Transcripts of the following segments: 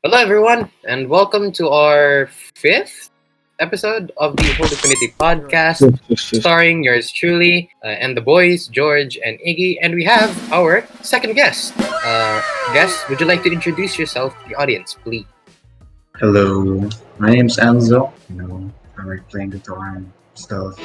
Hello, everyone, and welcome to our fifth episode of the Quinity PodcASSt, Yes. starring yours truly and the boys, George and Iggy. And we have our second guest. Guest, would you like to introduce yourself to the audience, please? Hello, my name's Enzo. I like playing guitar and stuff.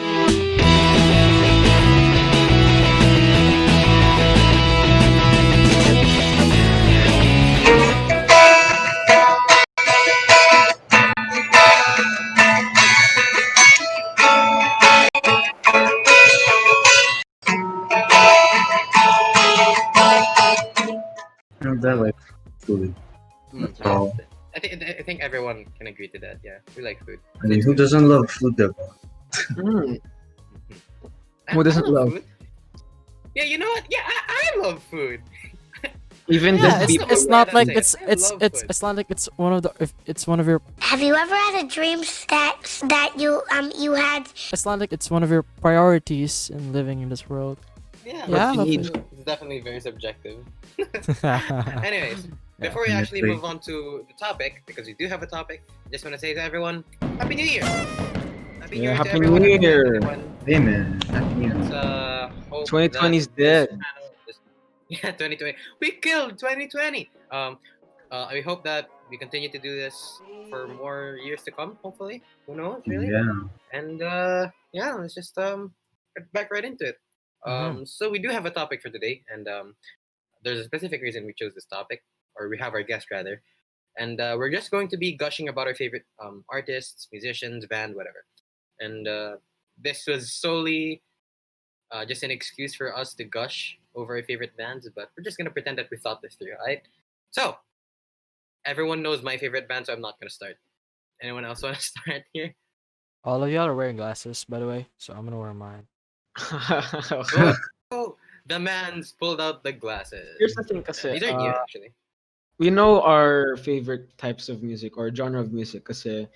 And I like food. That's all. I think everyone can agree to that. Yeah, we like food. I mean, who doesn't love food though? Mm. I Who doesn't love? food? Yeah, you know what? Yeah, I love food. Even Yeah, the people. it's not like I love food. it's not like it's one of the if it's one of your Have you ever had a dream that you had? it's not like it's one of your priorities in living in this world. Yeah, Yeah, I love it's, food. it's definitely very subjective. Yeah. Anyways, before we actually move on to the topic, because we do have a topic, I just want to say to everyone, Happy New Year! Happy New Year to Happy everyone. New Year. Hey man, happy New Let's, Year. hope 2020 is that this dead. Yeah, 2020. We killed 2020. I hope that we continue to do this for more years to come. Hopefully, who knows, really? Yeah. And yeah, let's just get back right into it. So we do have a topic for today, and there's a specific reason we chose this topic, or we have our guest rather, and we're just going to be gushing about our favorite artists, musicians, band, whatever. And this was solely just an excuse for us to gush over our favorite bands, but we're just gonna pretend that we thought this through, alright? So everyone knows my favorite band, so I'm not gonna start. Anyone else want to start here? All of y'all are wearing glasses, by the way, so I'm gonna wear mine. Okay. Oh, the man's pulled out the glasses. Here's the thing, kasi, These are new, actually. we know our favorite types of music or genre of music. Kasi,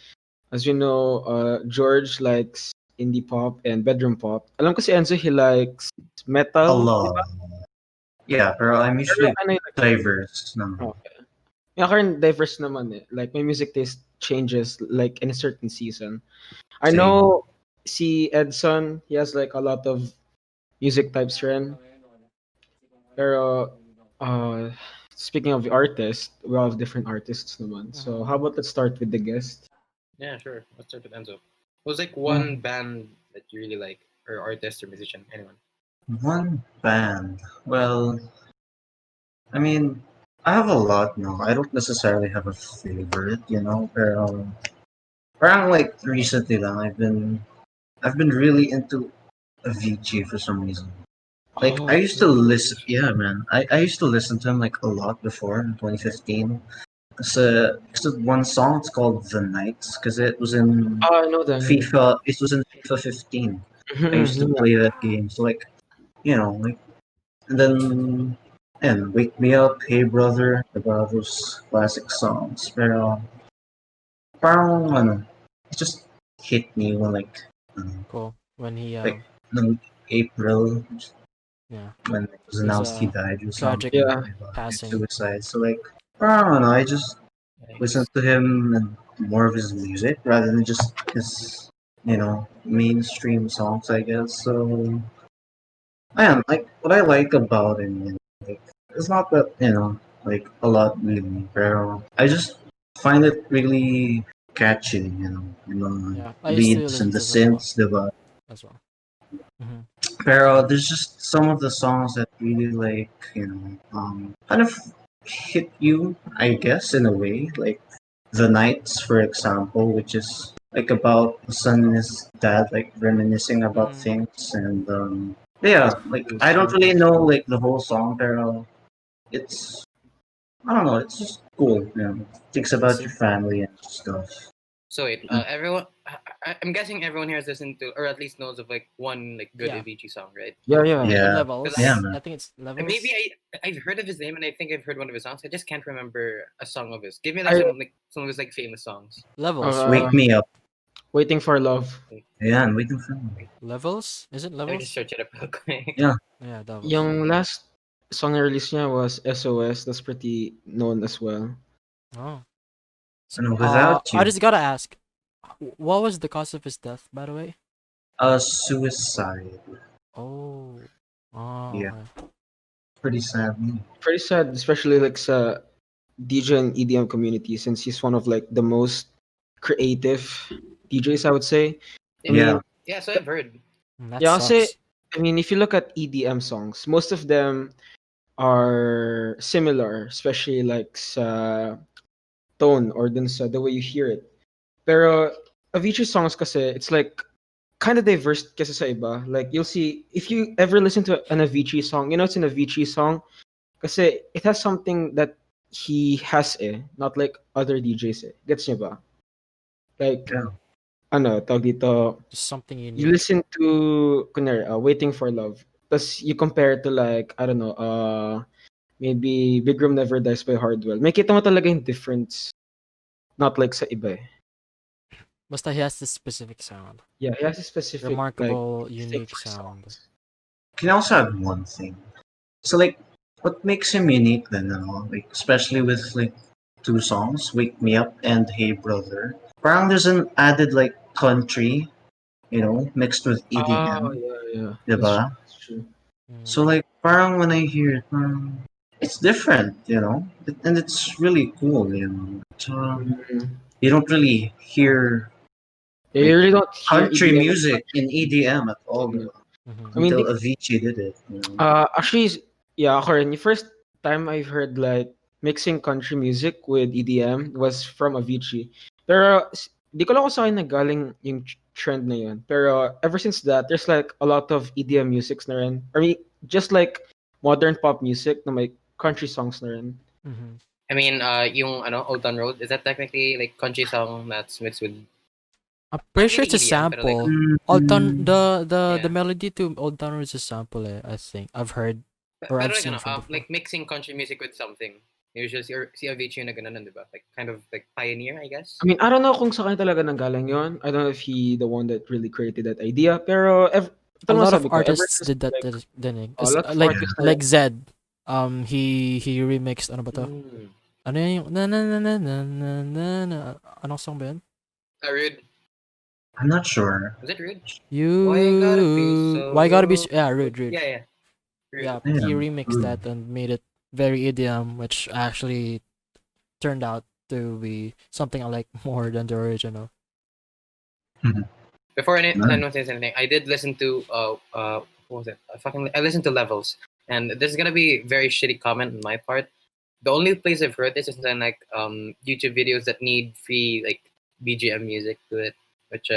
as you know, George likes indie pop and bedroom pop. Alam ko si Enzo, he likes A metal. lot. Yeah, pero I'm usually Pero ano yung diverse. No. Okay. Yung ako rin diverse naman eh. Like, my music taste changes like in a certain season. I Same. know si Edson, he has like a lot of music types rin. Pero, speaking of the artist, we have different artists naman. So, how about let's start with the guest? Yeah, sure. Let's start with Enzo. Was like one band that you really like, or artist or musician, anyone? One band. Well, I mean, I have a lot now. I don't necessarily have a favorite, pero parang like recently lang, I've been really into Avicii for some reason. Like I used to listen, yeah, man. I used to listen to him like a lot before in 2015. It's one song. It's called "The Nights" because it was in Oh, I know that. FIFA. It was in FIFA 15. I used to play that game. So like, like, and then "Wake Me Up," "Hey Brother," about those classic songs. Pero parang ano, it just hit me when like, Cool. When he like no April yeah. when it was His, announced he died or tragic something. Yeah. passing. Suicide. So like, I don't know. I just listen to him and more of his music rather than just his, mainstream songs. I guess. So, man, like what I like about him, like, it's not that like a lot really, pero I just find it really catchy. Yeah, I used to Beats listen and the to them synths, diba? as well. Mm-hmm. Pero there's just some of the songs that really like, kind of hit you, I guess, in a way. Like The Nights, for example, which is like about a son and his dad like reminiscing about things and yeah, like I don't really know like the whole song, pero it's I don't know, it's just cool, Thinks about your family and stuff. So wait, everyone. I'm guessing everyone here has listened to, or at least knows of like one like good Yeah. Avicii song, right? Yeah, yeah. Yeah. Levels. Yeah, man. I think it's levels. Maybe I've heard of his name and I think I've heard one of his songs. I just can't remember a song of his. Give me like some of his like famous songs. Levels. Wake Me Up. Waiting for Love. Yeah, I'm waiting for him. Levels? Is it Let me levels? just search it up real quick. Yeah. Yeah, levels. Yung last song na release niya was SOS. That's pretty known as well. Oh. And without I you, just gotta ask, what was the cause of his death, by the way? suicide. Oh, oh, Yeah, okay. pretty sad. Pretty sad, especially like sa DJ and EDM community, since he's one of like the most creative DJs, I would say. I Yeah, mean, Yeah, so I've heard. That yeah, kasi sucks. I mean, if you look at EDM songs, most of them are similar, especially like sa tone or dun sa the way you hear it. Pero Avicii songs kasi it's like kind of diverse kasi sa iba. Like you'll see if you ever listen to an Avicii song, you know it's an Avicii song kasi it has something that he has not like other DJs Gets niyo ba? Like yeah. ano, tawag dito, Just something you unique. listen to kunyari, Waiting for Love. Tapos you compare it to like I don't know, maybe Big Room Never Dies by Hardwell. May kita mo talaga yung difference. Not like sa iba Basta he has this specific sound. Yeah, he has a specific like Remarkable, thing unique for sound. songs. Can I also add one thing? So like, what makes him unique then? Like especially with like two songs, "Wake Me Up" and "Hey Brother." Parang there's an added like country, mixed with Oh EDM, yeah. diba? That's true. So Mm. like, parang when I hear it, it's different, and it's really cool, So, Mhm. you don't really hear Yeah, you like really don't hear country EDM and music country in EDM at all, music. Mhm. I mean, until Avicii did it. actually, yeah, ako rin. The first time I've heard like mixing country music with EDM was from Avicii. Pero di ko lang kung saan nagaling yung trend na yun. Pero ever since that, there's like a lot of EDM musics na rin. I mean, just like modern pop music na may country songs na rin. Mhm. I mean, yung Old Town Road, is that technically like country song that's mixed with I'm not pretty sure really it's a EDM, but like sample. Old Town, the yeah. melody to Old Town Road is a sample. I think I've heard or Pero I've like seen from before. like mixing country music with something. Usually si Avicii yung nagano nun, diba? Like kind of like pioneer, I guess. I mean, I don't know kung sa kanya talaga nanggaling yun. I don't know if he the one that really created that idea. Pero ito A naman lot of sabi ko, ever artists since did that, like din eh. a 'Cause, lot of like artists like Zed, he remixed ano ba to? Mm. Ano yung na na na na na na na na anong song ba yun? Rude. I'm not sure. Was it Rude? You Why you gotta be so Why gotta be yeah, rude. Yeah. Rude. Yeah, Yeah, he remixed rude. that and made it very EDM, which actually turned out to be something I like more than the original. Before Nice. anyone says anything, I did listen to what was it? I listened to Levels, and this is gonna be a very shitty comment on my part. The only place I've heard this is in like YouTube videos that need free like BGM music to it, which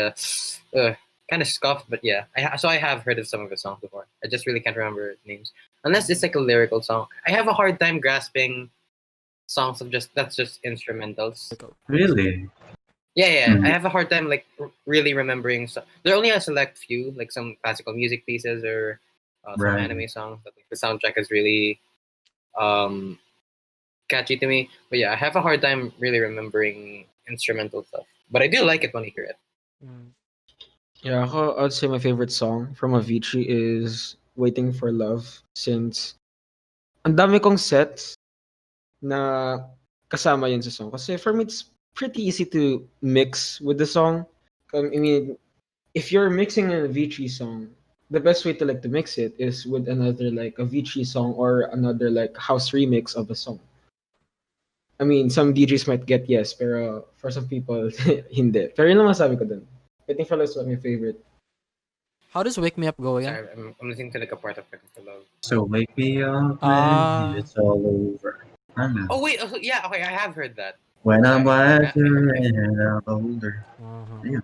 kind of scuffed, but yeah. So I have heard of some of his songs before. I just really can't remember names unless it's like a lyrical song. I have a hard time grasping songs of that's just instrumentals. Really? Yeah. Mhm. I have a hard time like really remembering. There are only a select few, like some classical music pieces or some Right. anime songs. But like, the soundtrack is really catchy to me. But yeah, I have a hard time really remembering instrumental stuff. But I do like it when I hear it. Mm. Yeah, I'd say my favorite song from Avicii is Waiting for Love since ang dami kong sets na kasama yun sa song. Kasi for me, it's pretty easy to mix with the song. I mean, if you're mixing an Avicii song, the best way to like to mix it is with another like Avicii song or another like house remix of a song. I mean, some DJs might get yes, pero for some people, hindi. Pero yun lang masabi ko dun. Waiting for Love is my favorite. How does Wake Me Up go again? Sorry, I'm listening to like a part of it. Love. So wake me up Ah. when it's all over. I don't know. Oh wait, yeah, okay, I have heard that. When I'm Sorry, wiser and I'm older. Uh-huh. Yeah.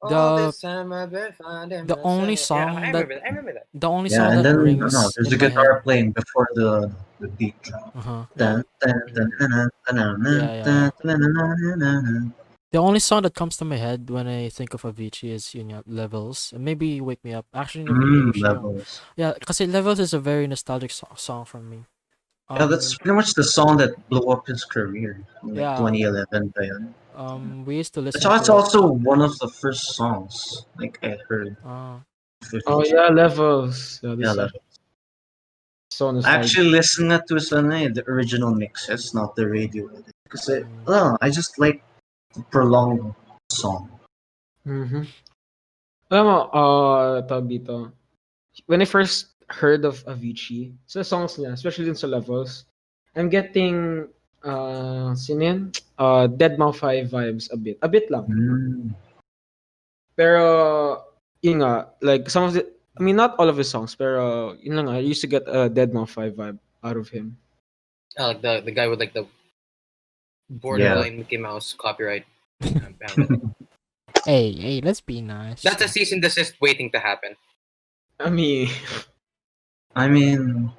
All The this time I've been finding the only myself. Yeah, song I that remember that. the only Yeah, song and that then rings there's a in my guitar head. playing before the beat drop. Uh-huh. Dun, dun, dun, dun, dun, dun, dun, Yeah. dun, dun, dun, dun, dun, dun. The only song that comes to my head when I think of Avicii is yun nga, Levels. And maybe Wake Me Up. Actually, Levels. yeah, kasi Levels is a very nostalgic song for me. Yeah, that's pretty much the song that blew up his career. Like Yeah. 2011 pa yun. We used to listen So it's to it. also one of the first songs like I heard. Oh yeah, Levels. Yeah, this Yeah, is Levels. so I nostalgic. actually listened to the original mixes, not the radio edit. Because I just like prolonged song. Mm-hmm. Alam mo, tawag dito. When I first heard of Avicii, sa songs niya, especially dun sa levels, I'm getting, sino yun? Deadmau 5 vibes a bit. A bit lang. Mm. Pero, yun nga, like, some of the, I mean, not all of his songs, pero, yun lang nga, I used to get a Deadmau 5 vibe out of him. Like the guy with like the Yeah. borderline Mickey Mouse copyright. Pamphlet. Hey, let's be nice. That's a cease and desist waiting to happen. I mean, I mean,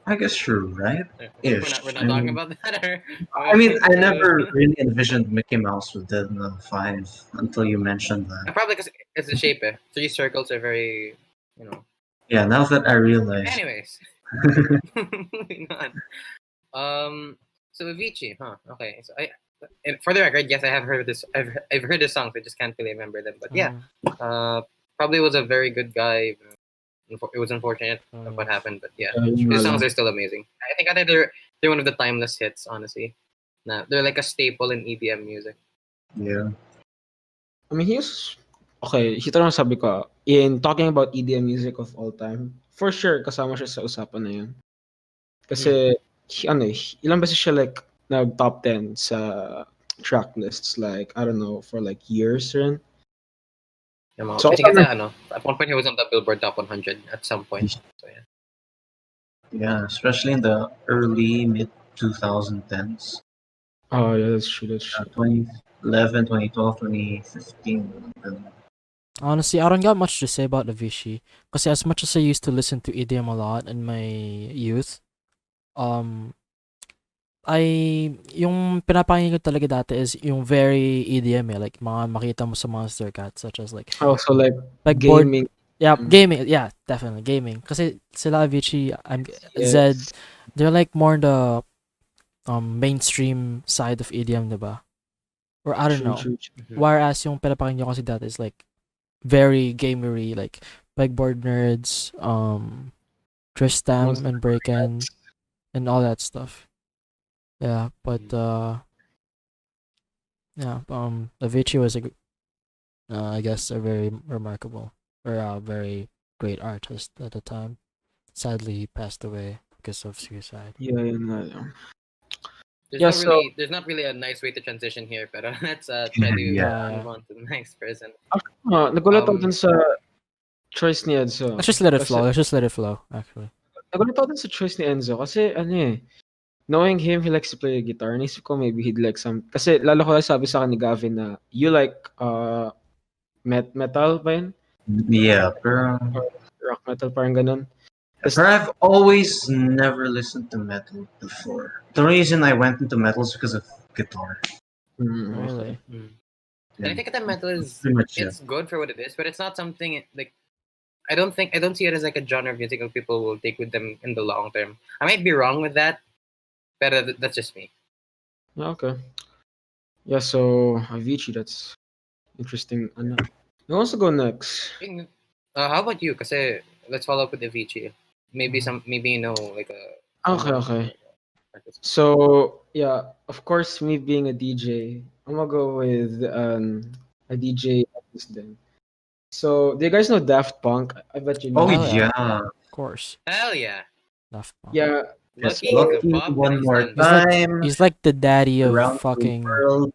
I guess you're right. We're Ish. not I talking mean- about that. Or, I mean, I never really envisioned Mickey Mouse with Dead Note 5 until you mentioned that. Probably because it's the shape. 3 circles are very, you know. Yeah, now that I realize. Anyways, moving on. So Avicii, huh? Okay. So and for the record, yes, I have heard this. I've heard the songs. I just can't really remember them. But yeah, probably was a very good guy. It was unfortunate of what happened, but yeah, his songs are still amazing. I think they're one of the timeless hits. Honestly, they're like a staple in EDM music. Yeah. I mean, okay, ito lang sabi ko, in talking about EDM music of all time, for sure, kasama siya sa usapan na yun. Kasi, ilang beses siya like, nag-top 10 sa track lists, like, I don't know, for like years rin. So, I think at one point he was on the Billboard Top 100 at some point. So yeah. Yeah, especially in the early mid 2010s. Oh, yeah, that's true. 2011, 2012, 2015. Honestly, I don't got much to say about Avicii. Because as much as I used to listen to EDM a lot in my youth, yung pinapakinggan ko talaga dati is yung very EDM like mga makita mo sa Monster Cat, such as like also like gaming. Yeah, Mm. gaming. Yeah, definitely gaming. Kasi sila Avicii, Yes. Zed, they're like more the mainstream side of EDM, diba? Or I don't know. True. Whereas yung pinapakinggan ko kasi dati is like very gamery, like pegboard nerds, Tristam Monster and Breaken, and all that stuff. Yeah, but Avicii was I guess a very remarkable or a very great artist at the time. Sadly, he passed away because of suicide. Yeah, yun nga lang. There's not really a nice way to transition here, but let's try to move on to the next person. Nagulat ako dun sa choice ni Enzo. Let's just let it flow. Actually. Nagulat ako dun sa choice ni Enzo kasi knowing him, he likes to play the guitar. Naisip ko maybe he'd like some... Kasi lalo ko sabi sa akin ni Gavin na you like metal ba yun? Yeah, pero... Rock metal, parang ganun. But I've always never listened to metal before. The reason I went into metal is because of guitar. Really? And I think that metal is Pretty much, it's good for what it is, but it's not something like I don't see it as like a genre of music that people will take with them in the long term. I might be wrong with that, but that's just me. Okay. Yeah, so Avicii, that's interesting. Who wants to go next? How about you? Kasi let's follow up with Avicii. Maybe you know like a Okay. So yeah, of course, me being a DJ, I'm gonna go with a DJ artist then. So do you guys know Daft Punk? I bet you know. Oh, Oh, yeah. yeah. Of course. Hell yeah. Daft Punk. Yeah, Yes, Lucky lucky Bob one more Winston. time. He's like the daddy of around the fucking world.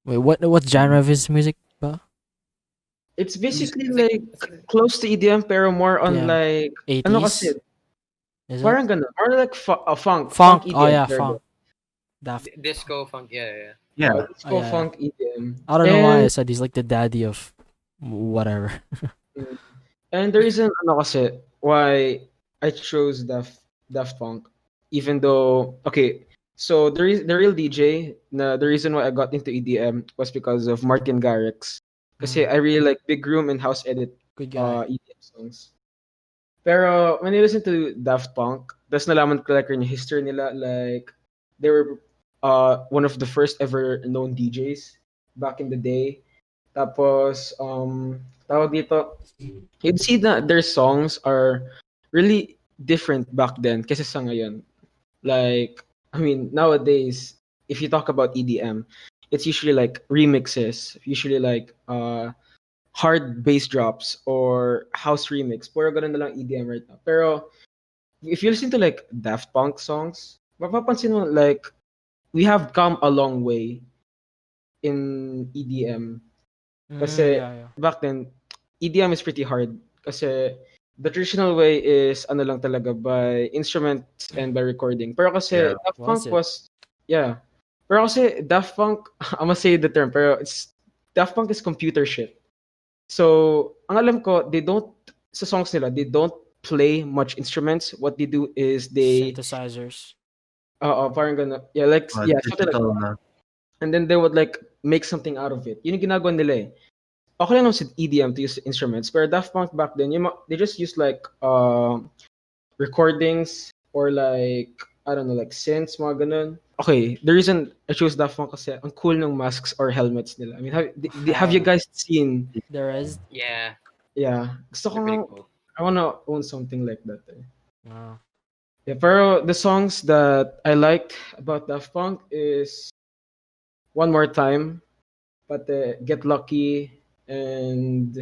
Wait, what genre of his music? Ba? it's basically like close to EDM pero more on Yeah. like 80s? ano kasi, Is parang it? ganun, more like funk. Funk. EDM. Oh yeah, there you funk. go. Daft. Disco funk, yeah. Yeah. Disco yeah. funk EDM. I don't know why I And- said he's like the daddy of whatever. And the reason kasi why I chose Daft Punk, even though so the real DJ the reason why I got into EDM was because of Martin Garrix. Kasi I really like Big Room and House Edit Good guy. EDM songs. Pero when I listen to Daft Punk, tas nalaman ko like yung history nila, like they were one of the first ever known DJs back in the day. Tapos tawag dito, you'd see that their songs are really different back then kasi sa ngayon. Like, I mean, nowadays, if you talk about EDM, it's usually like remixes, usually like hard bass drops or house remix. Puro ganun na lang EDM right now. Pero if you listen to like Daft Punk songs, mapapansin mo like we have come a long way in EDM. Kasi Yeah, yeah. back then, EDM is pretty hard. Kasi the traditional way is ano lang talaga by instruments and by recording. Pero kasi Yeah. Daft Was Punk it? was, yeah. Pero kasi Daft Punk, I'm gonna say the term, pero Daft Punk is computer shit. So, ang alam ko, sa songs nila, they don't play much instruments. What they do is Synthesizers. parang gano'n. Yeah, like, yeah, something like Digital that. na. And then they would like make something out of it. Yun yung ginagawa nila eh. Okay lang naman sa EDM to use instruments, pero Daft Punk back then, they just use like recordings or like, I don't know, like synths, mga ganun. Okay, the reason I chose Daft Punk kasi ang cool ng masks or helmets nila. I mean, have you guys seen? There is. Yeah, Yeah, gusto ko they're pretty nga, cool. I wanna own something like that. Eh. Wow. Yeah, pero the songs that I liked about Daft Punk is One More Time, but Get Lucky, and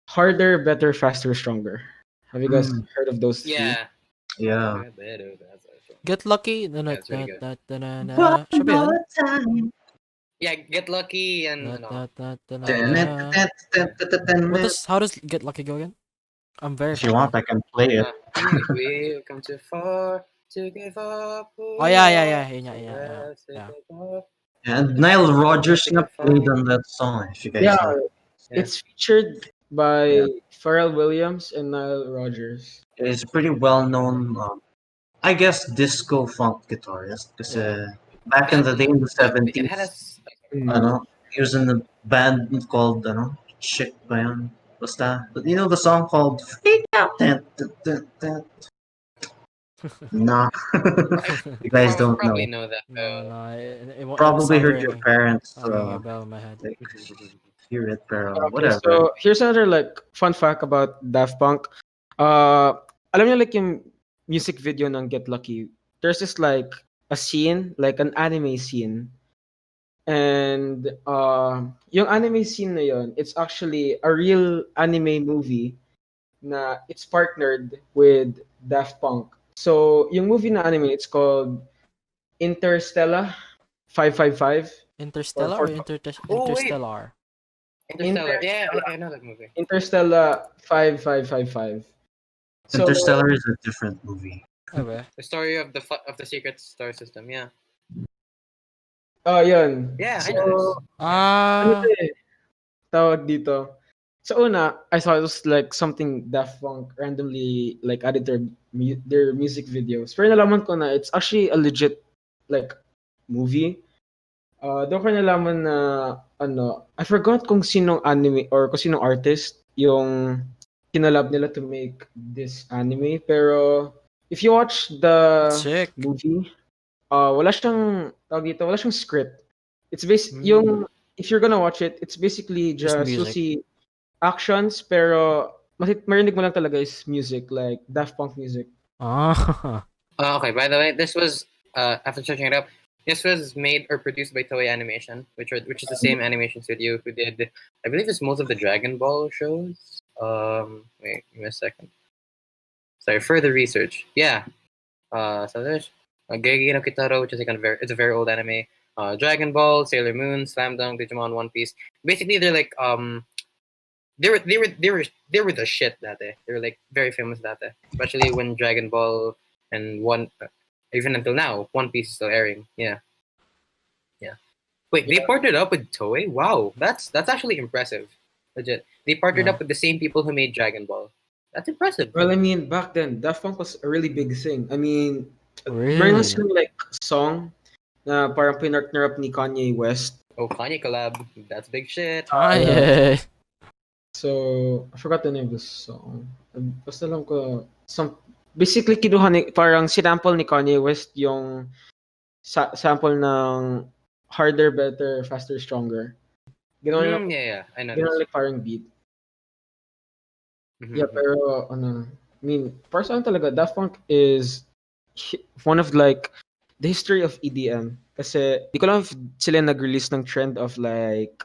Harder, Better, Faster, Stronger. Have you guys heard of those three? Yeah. Yeah. Get lucky. Na, na, Yeah, it's really na, good. na, na, na. Siya ba yan? Yeah, Get Lucky and Na, ano. na, na, na, na. How does Get Lucky go again? I'm very If you want, I can play it. We've come too far to give up. Oh, yeah. Yun nga, yeah. And Nile Rodgers na played on that song, if you guys Yeah, know. it's featured by Yeah. Pharrell Williams and Nile Rodgers. It's a pretty well-known, I guess, disco funk guitarist. Because back in the day, in the It 70s, has he was in a band called, Chick ba yun? Basta, you know the song called Freak Out? Nah. You guys don't probably know. know that. No, it Probably sound heard your parents ringing a bell in my head. like, hear it, pero Okay, whatever. so here's another like fun fact about Daft Punk. Alam niyo like yung music video ng Get Lucky. There's this like a scene, like an anime scene. And yung anime scene na yun, it's actually a real anime movie na it's partnered with Daft Punk. So, yung movie na anime, it's called Interstellar 555. Interstellar or Interstellar? Interstellar. Yeah, I know that movie. Interstellar 5555. So, Interstellar is a different movie. Okay. The story of the secret star system. Yeah. yun. Yeah, I So, know this. ano to eh, tawag dito. Sa una, I saw it was like something Daft Punk randomly like added their music videos. Pero nalaman ko na it's actually a legit like movie. Doon ko nalaman na I forgot kung sinong anime or kung sinong artist yung kinalab nila to make this anime. Pero if you watch the Sick. movie, wala siyang script. It's yung if you're gonna watch it, it's basically Just just you'll music. see actions pero marinig mo lang talaga is music like Daft Punk music. Okay. By the way, this was after searching it up. This was made or produced by Toei Animation, which is the same animation studio who did, I believe, it's most of the Dragon Ball shows. Wait, give me a second. Sorry, further research. Yeah. So there's Gege no Kitaro, which is like it's a very old anime. Dragon Ball, Sailor Moon, Slam Dunk, Digimon, One Piece. Basically, they're like they were the shit that day. They were like very famous that day, especially when Dragon Ball and even until now, One Piece is still airing. Yeah. Wait, they partnered up with Toei? Wow, that's actually impressive. Legit. They partnered up with the same people who made Dragon Ball. That's impressive. Well, I mean, back then, Daft Punk was a really big thing. I mean, Really? meron silang like song na parang pinartner up ni Kanye West. Oh, Kanye collab. That's big shit. Yeah. So, I forgot the name of the song. Basta lang ko, basically kinuha parang sinample ni Kanye West yung sample ng Harder, Better, Faster, Stronger. Ginawa niya Yeah, I know. ginawa like parang beat. Yeah, pero I mean, personally talaga, Daft Punk is one of like the history of EDM. Kasi di ko lang if sila nag-release ng trend of like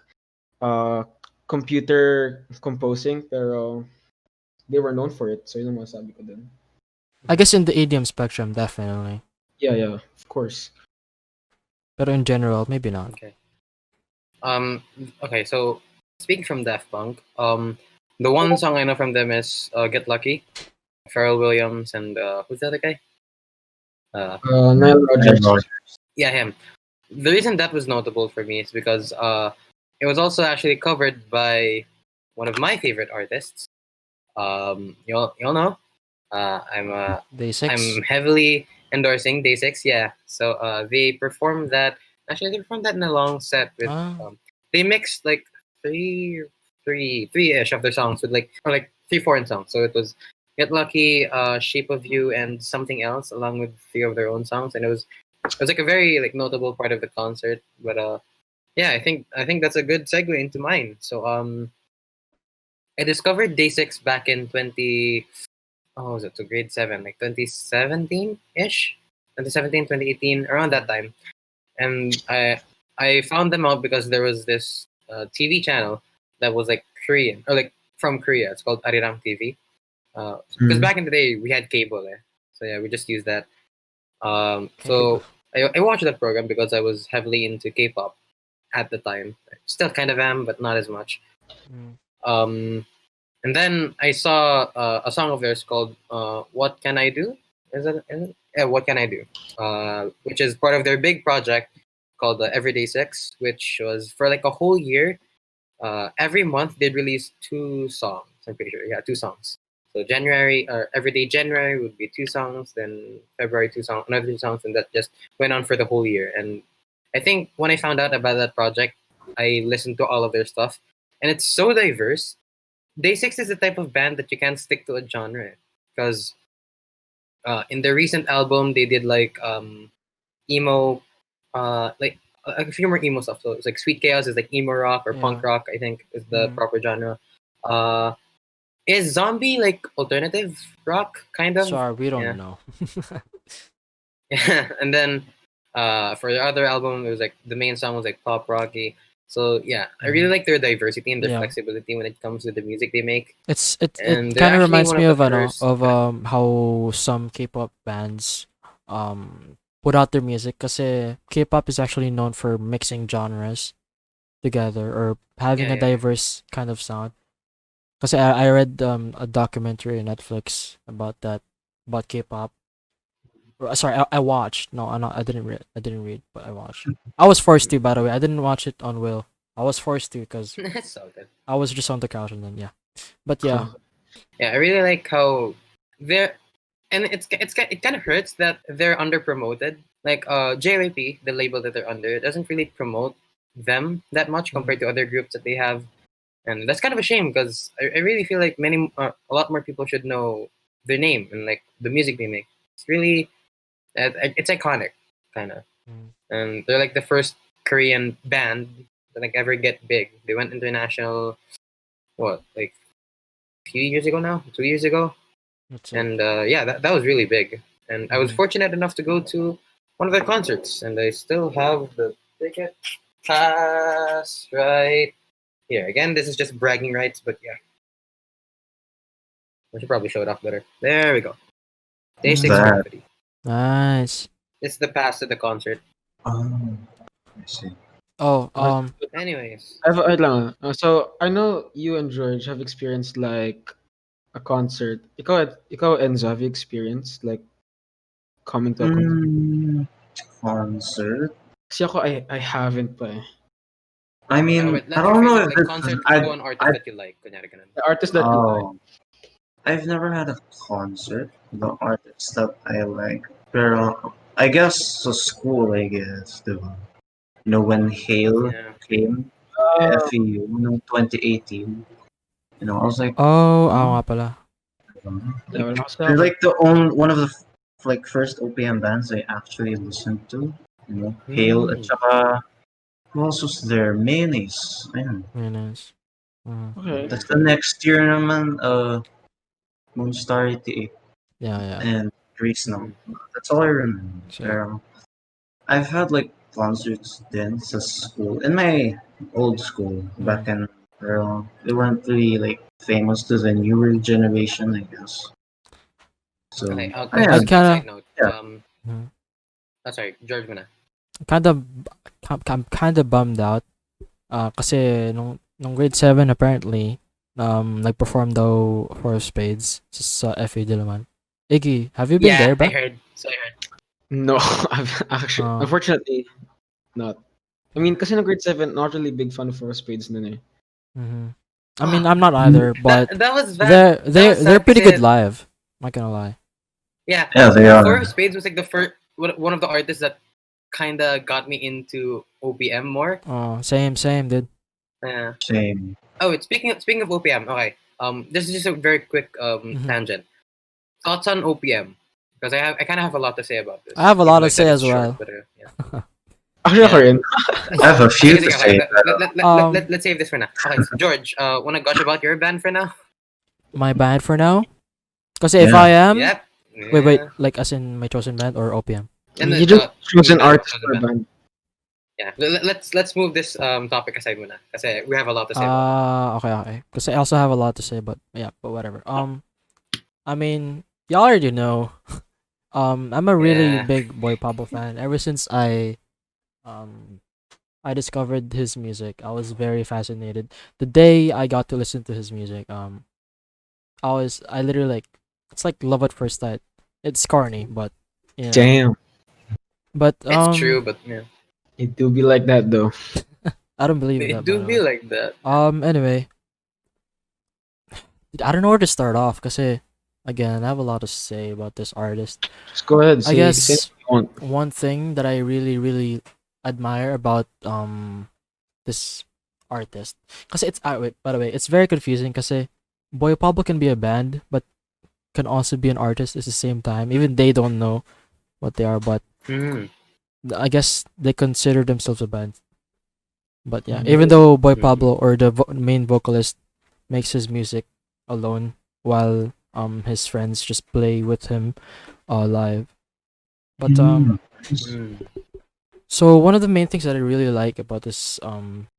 uh computer composing, pero they were known for it. So yun ang masabi ko dun. I guess in the EDM spectrum, definitely. Yeah, of course. But in general, maybe not. Okay. Okay. So speaking from Daft Punk, the one song I know from them is "Get Lucky," Pharrell Williams, and who's the other guy? Nile Rodgers. Yeah, him. The reason that was notable for me is because it was also actually covered by one of my favorite artists. You'll know. Day6. I'm heavily endorsing Day6. Yeah. So they performed that. Actually, they performed that in a long set with. They mixed like three-ish of their songs with like three foreign songs. So it was "Get Lucky," "Shape of You," and something else, along with three of their own songs, and it was like a very like notable part of the concert. But yeah, I think that's a good segue into mine. So I discovered Day6 back in 20. Oh, was it to grade 7, like 2017 ish, 2017, 2018, around that time. And I found them out because there was this TV channel that was like Korean or like from Korea. It's called Arirang TV. Because back in the day we had cable there, so yeah, we just used that. So I watched that program because I was heavily into K-pop at the time. Still kind of am, but not as much. And then I saw a song of theirs called "What Can I Do?" Is it? Yeah, "What Can I Do?" Which is part of their big project called Everyday 6, which was for like a whole year. Every month they'd release 2 songs. I'm pretty sure, yeah, 2 songs. So January or Everyday January would be 2 songs, then February 2 songs, another 2 songs, and that just went on for the whole year. And I think when I found out about that project, I listened to all of their stuff, and it's so diverse. Day6 is the type of band that you can't stick to a genre because in their recent album they did like emo, like a few more emo stuff. So it's like Sweet Chaos is like emo rock or punk rock. I think is the proper genre. Is Zombie like alternative rock kind of? Sorry, we don't Yeah. know. Yeah, and then for the other album, it was like the main song was like pop rocky. So yeah, I really like their diversity and their flexibility when it comes to the music they make. It And they're kind of actually reminds one me of the of first. how some K-pop bands put out their music, kasi K-pop is actually known for mixing genres together or having a Yeah. diverse kind of sound. Kasi I read a documentary on Netflix about that, about K-pop. Sorry, I watched. No, I didn't read. But I watched. I was forced to, by the way. I didn't watch it on will. I was forced to because That's so good. I was just on the couch and then yeah. But yeah, Yeah, I really like how they're, and it kind of hurts that they're under promoted. Like JYP, the label that they're under, doesn't really promote them that much compared to other groups that they have, and that's kind of a shame because I really feel like a lot more people should know their name and like the music they make. It's really it's iconic, kind of, and they're like the first Korean band that like ever get big. They went international, what, like a few years ago now, 2 years ago. that's it. And yeah, that was really big. And I was fortunate enough to go to one of their concerts, and I still have the ticket pass right here. Again, this is just bragging rights, but yeah, I should probably show it off better. There we go. Day6 that? Quinity. Nice. It's the pass to the concert. Oh, I see. Oh, Anyways, Wait lang. So I know you and George have experienced like a concert. Ikaw Enzo, have you experienced like coming to a concert? Concert. Kasi ako, I haven't pa eh. I mean, wait, I let's don't rephrase know it. if Like this concert is. to an artist that you like. Kunyari ganun. The artist that you like. Oh, I've never had a concert. The artists that I like, pero I guess so school. I guess when Hale Yeah. came, FEU, 2018. I was like, oo nga pala. Wala kasi they're ako. like one of the like first OPM bands I actually listened to. Hale at saka who else was there? Mayonnaise. Ayun. Very nice. Okay. That's the next year naman, Moonstar 88 Yeah. and Grease now. That's all I remember. So, Pero I've had like concerts then sa school. In my old school back in they weren't really like famous to the newer generation, I guess. So Okay. I I had Quick kind of side note. yeah. Sorry, George muna. kind of I'm kind of bummed out. Kasi nung grade 7 apparently nag-perform daw for Spades sa FA Diliman. Iggy, have you been Yeah, there I ba? heard. So I heard. No, I've actually, Oh. unfortunately, not. I mean, kasi no grade 7, not really big fan of Four Spades nun eh. Mhm. I mean, I'm not either, but That was bad. they're pretty good live. Not gonna lie. Yeah. Yeah, they are. Four of Spades was like the first one of the artists that kind of got me into OPM more. Oh, same, dude. Yeah. Same. Oh, it's speaking of OPM. Okay. This is just a very quick tangent. Thoughts on OPM? Because I kind of have a lot to say about this. I have a even lot though to I said say it's as well. But, yeah. Actually, ako Yeah. rin. I have a few Sige, to sige, say. okay. Let's save this for now. Okay, so George, wanna gush about your band for now? My band for now? Kasi if Yeah. I am Yep. wait, Yeah. like as in my chosen band or OPM? And You then, just choose an band, artist chosen for a band. band. Yeah. Let's move this topic aside muna. Kasi we have a lot to say about Okay. Because I also have a lot to say, but yeah, but whatever. I mean, y'all already know. I'm a really Yeah. big Boy Pablo fan. Ever since I discovered his music, I was very fascinated. The day I got to listen to his music, I literally like, it's like love at first sight. It's corny, but you know. Damn. But It's true, but yeah. It do be like that though. I don't believe It that. do by the be way. like that. Anyway, I don't know where to start off because again, I have a lot to say about this artist. Just go ahead. I Say guess what you want. one thing that I really admire about this artist, because it's wait, by the way, it's very confusing because Boy Pablo can be a band but can also be an artist at the same time. Even they don't know what they are, but I guess they consider themselves a band. But yeah, even though Boy Pablo or the main vocalist makes his music alone while his friends just play with him live. But so one of the main things that I really like about this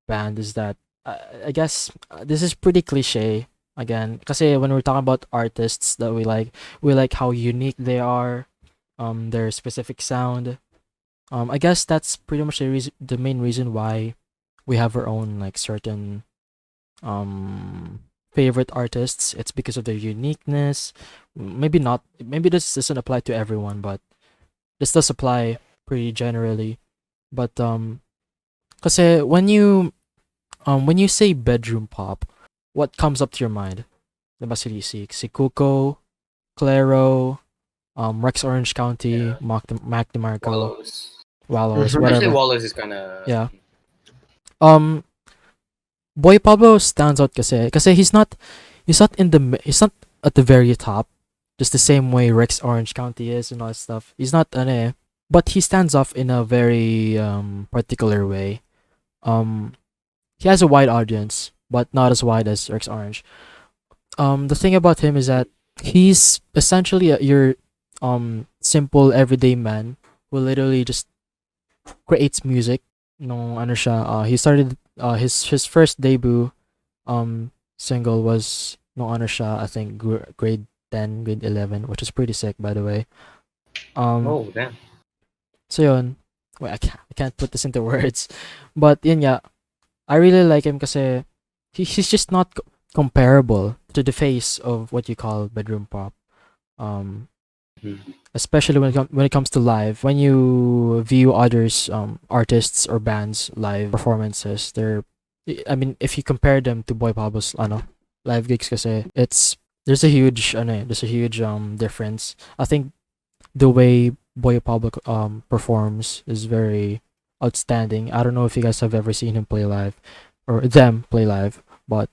band is that I guess this is pretty cliche again because when we're talking about artists that we like how unique they are, their specific sound. I guess that's pretty much the main reason why we have our own like certain favorite artists. It's because of their uniqueness. Maybe not. Maybe this doesn't apply to everyone, but this does apply pretty generally. But kasi when you say bedroom pop, what comes up to your mind? Diba si Cuco, Claro, Rex Orange County, Mac DeMarco, Wallows, Actually, whatever. Wallace is kind of Yeah. Boy Pablo stands out kasi he's not at the very top, just the same way Rex Orange County is and all that stuff. He's not but he stands off in a very particular way. He has a wide audience, but not as wide as Rex Orange. The thing about him is that he's essentially your simple everyday man who literally just creates music. No, ano siya, he started his first debut single was no ano siya, I think grade 10, grade 11, which is pretty sick by the way. oh damn. So yun, wait, I can't put this into words, but yun yeah, I really like him kasi he's just not comparable to the face of what you call bedroom pop. Especially when it comes to live. When you view others artists or bands live performances, I mean if you compare them to Boy Pablo's live gigs kasi there's a huge difference. I think the way Boy Pablo performs is very outstanding. I don't know if you guys have ever seen him play live or them play live, but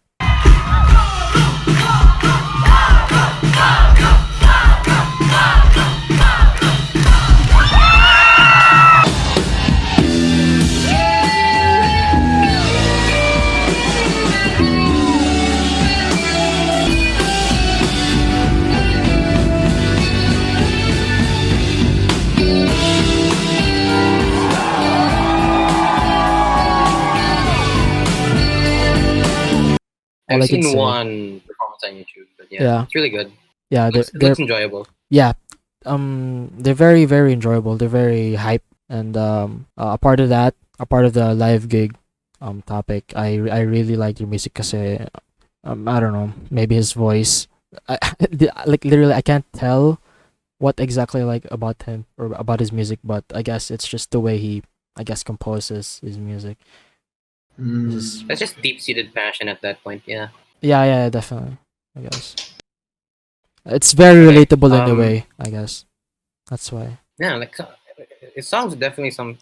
I've all I can seen say. one performance on YouTube, but yeah, Yeah. it's really good. Yeah, It looks enjoyable. yeah, they're very very enjoyable. They're very hype, and a part of that, a part of the live gig topic, I really like your music kasi I don't know, maybe his voice, like literally I can't tell what exactly I like about him or about his music, but I guess it's just the way he, I guess, composes his music. This is, That's just deep-seated passion at that point. Yeah. yeah, definitely, I guess it's very Okay. relatable in a way, I guess that's why. Yeah, like it sounds definitely some.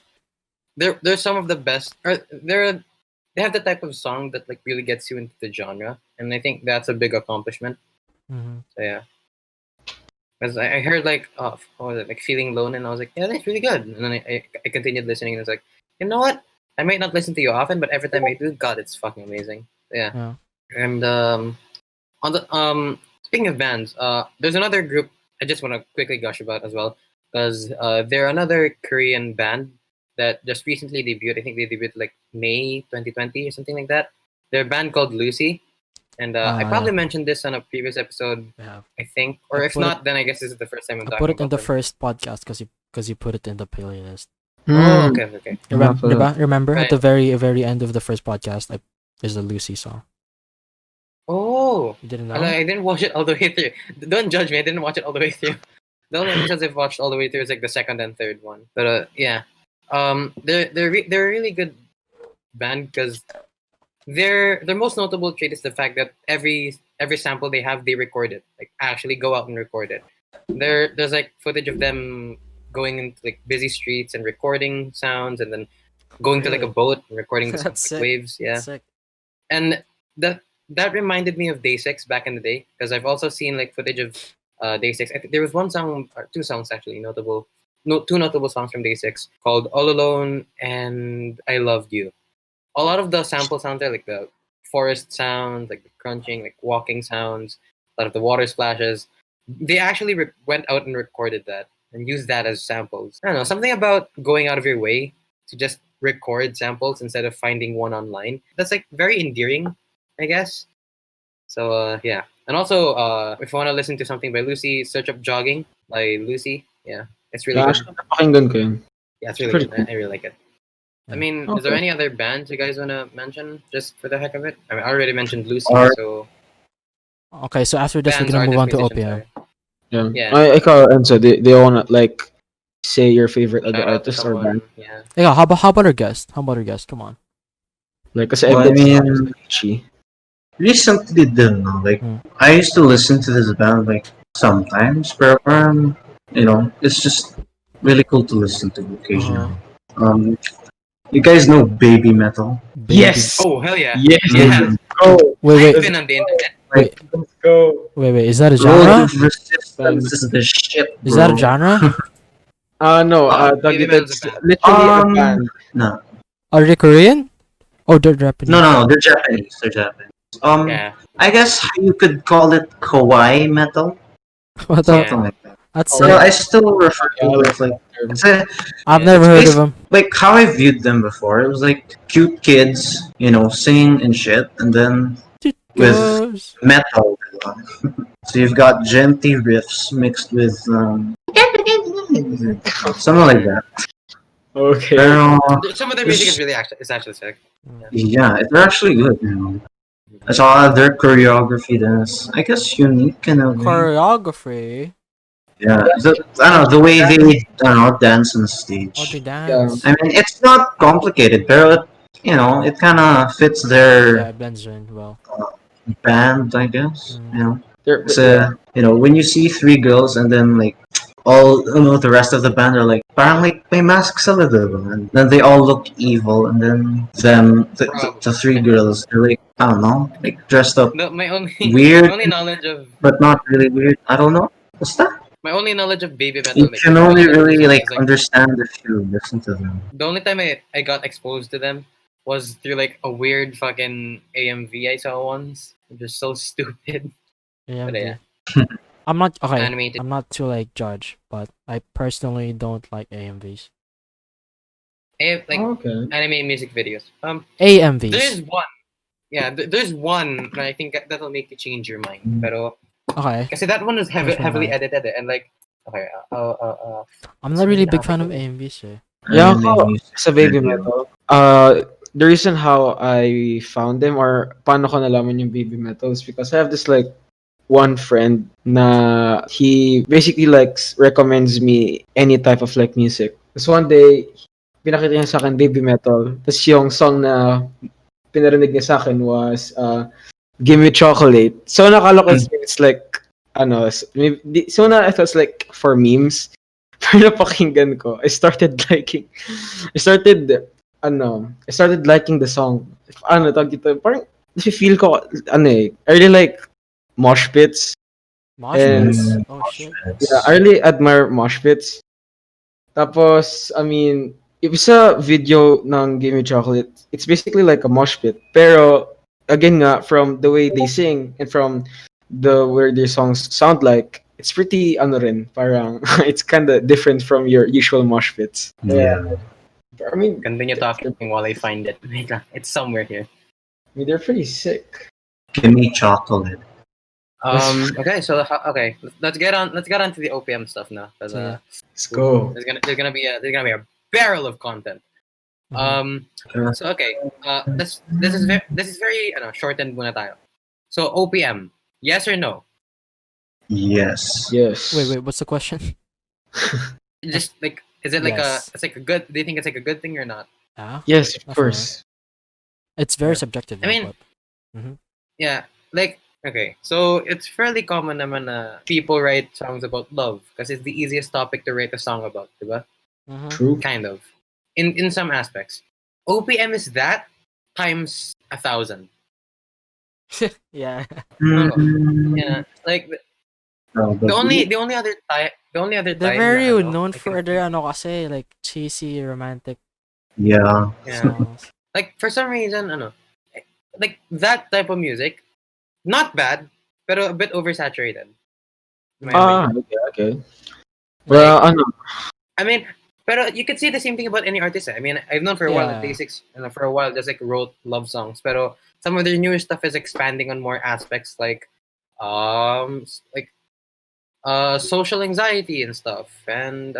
They're some of the best. Or they have the type of song that like really gets you into the genre, and I think that's a big accomplishment. Mm-hmm. So yeah, because I heard like what was it, like Feeling Alone, and I was like, yeah, that's really good. And then I continued listening, and it's like, you know what? I might not listen to you often, but every time I do, God, it's fucking amazing. Yeah. Yeah. And on the speaking of bands, there's another group I just want to quickly gush about as well, because they're another Korean band that just recently debuted. I think they debuted like May 2020 or something like that. They're a band called Lucy, and I probably Yeah. mentioned this on a previous episode, Yeah. I think, or I if put not, then I guess this is the first time I'm I talking put it in about the them. first podcast because you put it in the playlist. Oh, okay. Remember Right. at the very end of the first podcast, there's the Lucy song. Oh, You didn't know? I didn't watch it all the way through. Don't judge me. I didn't watch it all the way through. The only episodes I've watched all the way through is like the second and third one. But yeah, they're a really good band because their most notable trait is the fact that every sample they have, they record it. Like actually go out and record it. There's like footage of them going into like busy streets and recording sounds, and then going to like a Really? boat and recording the That's sick. waves. Yeah. Sick. And that reminded me of Day6 back in the day because I've also seen like footage of Day6. I think there was one song or two songs actually two notable songs from Day6 called All Alone and I Loved You. A lot of the sample sounds are like the forest sounds, like the crunching, like walking sounds, a lot of the water splashes. They actually went out and recorded that and used that as samples. I don't know, something about going out of your way to just record samples instead of finding one online. That's like very endearing, I guess. So yeah. And also if you want to listen to something by Lucy, search up Jogging by Lucy. Yeah. It's really Yeah, good. actually, napakinggan ko yun. Yeah, it's really Pretty good. I really like it. I Yeah. mean, is there Okay. any other bands you guys want to mention just for the heck of it? I mean, I already mentioned Lucy, Art. so Okay, so after this, we're bands, gonna move on artists, to musicians, OPM. sorry. Yeah. Yeah. Ikaw, Enzo, do you wanna like say your favorite other Shout out to artist or band? someone. Yeah. Yeah, how about our guest? How about our guest? Come on. Like, kasi Well, I've I been mean, Avicii. recently didn't know. Like, Hmm. I used to listen to this band like sometimes, but it's just really cool to listen to occasionally. You guys know Baby Metal? Baby. Yes! Oh hell yeah. Yes! Yeah. Go! Wait, I've been on the internet. Like, Let's go! wait. Is that a Road genre? of Resistance is the shit, bro. Is that a genre? No, Baby Metal's it's a band. literally a band. No, Are they Korean? Oh, they're Japanese. no, they're Japanese. Yeah. I guess you could call it kawaii metal, What the? something like that. That's Oh, sick. Well, I still refer Yeah, I to it like as like that term. it's a I've Yeah. never heard of It's them. like how I viewed them before. It was like cute kids, singing and shit, and then with Goes. metal. So you've got genty riffs mixed with something like that. Okay. Pero, Some of their music is really actually sick. yeah, they're actually good. I saw their choreography that's, I guess, unique in a way. Choreography. Yeah, I don't know, the way they, dance on Oh, stage. they dance. I mean, it's not complicated, but it kind of fits Yeah, their it blends in well. band, I guess. They're, It's when you see three girls and then like the rest of the band are like parang like may masks a little, and then they all look evil, and then the three girls they're like I don't know, like dressed up My only weird, knowledge of but not really weird. I don't know. What's that? my only knowledge of Baby Metal, You like can the only music really videos, like is, like understand if you listen to them. the only time I got exposed to them was through like a weird fucking AMV I saw once, which is so stupid. Yeah. But yeah, I'm not okay. animated. I'm not to like judge, but I personally don't like AMVs. Like okay. anime music videos. There AMVs. is one. Yeah, there's one that I think that'll make you change your mind. Pero Okay. kasi that one is Change my heavily mind. edited and like okay, I'm it's not really a big really fan of applicable. AMVs eh. Yeah, Really ako, music sa Baby video. Metal. The reason how I found them or paano ko nalaman yung Baby Metal is because I have this like one friend na he basically like recommends me any type of like music. Tapos one day, pinakita niya sa akin Baby Metal. Tapos yung song na pinarinig niya sa akin was Give Me Chocolate. So nakala ko it's like ano, so na it was like for memes. Pero napakinggan ko, I started liking the song. Ano, tawag dito, parang, feel ko, ano eh, I really like mosh pits. Mosh And, pits? Oh shit. yeah, I really admire mosh pits. Tapos, I mean, if sa video ng Give Me Chocolate, it's basically like a mosh pit. Pero, again nga, from the way they sing and from where their songs sound like, it's pretty, ano rin, parang, it's kind of different from your usual mosh pits. Yeah. I mean, Continue talking while I find it. Wait lang, it's somewhere here. I mean, they're pretty sick. Give me chocolate. Okay, so okay, let's get on to the OPM stuff now. 'Cause, Yeah. Let's go. there's gonna be a barrel of content. So okay, this is very shortened muna tayo. So OPM, yes or no? Yes. Yes. Wait, what's the question? Just like, is it like Yes. it's like a good? Do you think it's like a good thing or not? Yeah. Yes, of That's course. It's very Yeah. subjective. I mean, yeah, like okay, so it's fairly common naman na people write songs about love because it's the easiest topic to write a song about, diba? True. Kind of, in some aspects. OPM is that times 1,000. Yeah. Yeah, like Probably. the only other time They're na, very ano, known I for can- their ano kasi like cheesy romantic Yeah. yeah. songs. Like for some reason, like that type of music, not bad, pero a bit oversaturated. in my opinion. Okay. Well, ano, I mean, pero you could say the same thing about any artist. I mean, I've known for a while that Yeah. Day6, for a while, just like wrote love songs. Pero some of their newer stuff is expanding on more aspects like, social anxiety and stuff, and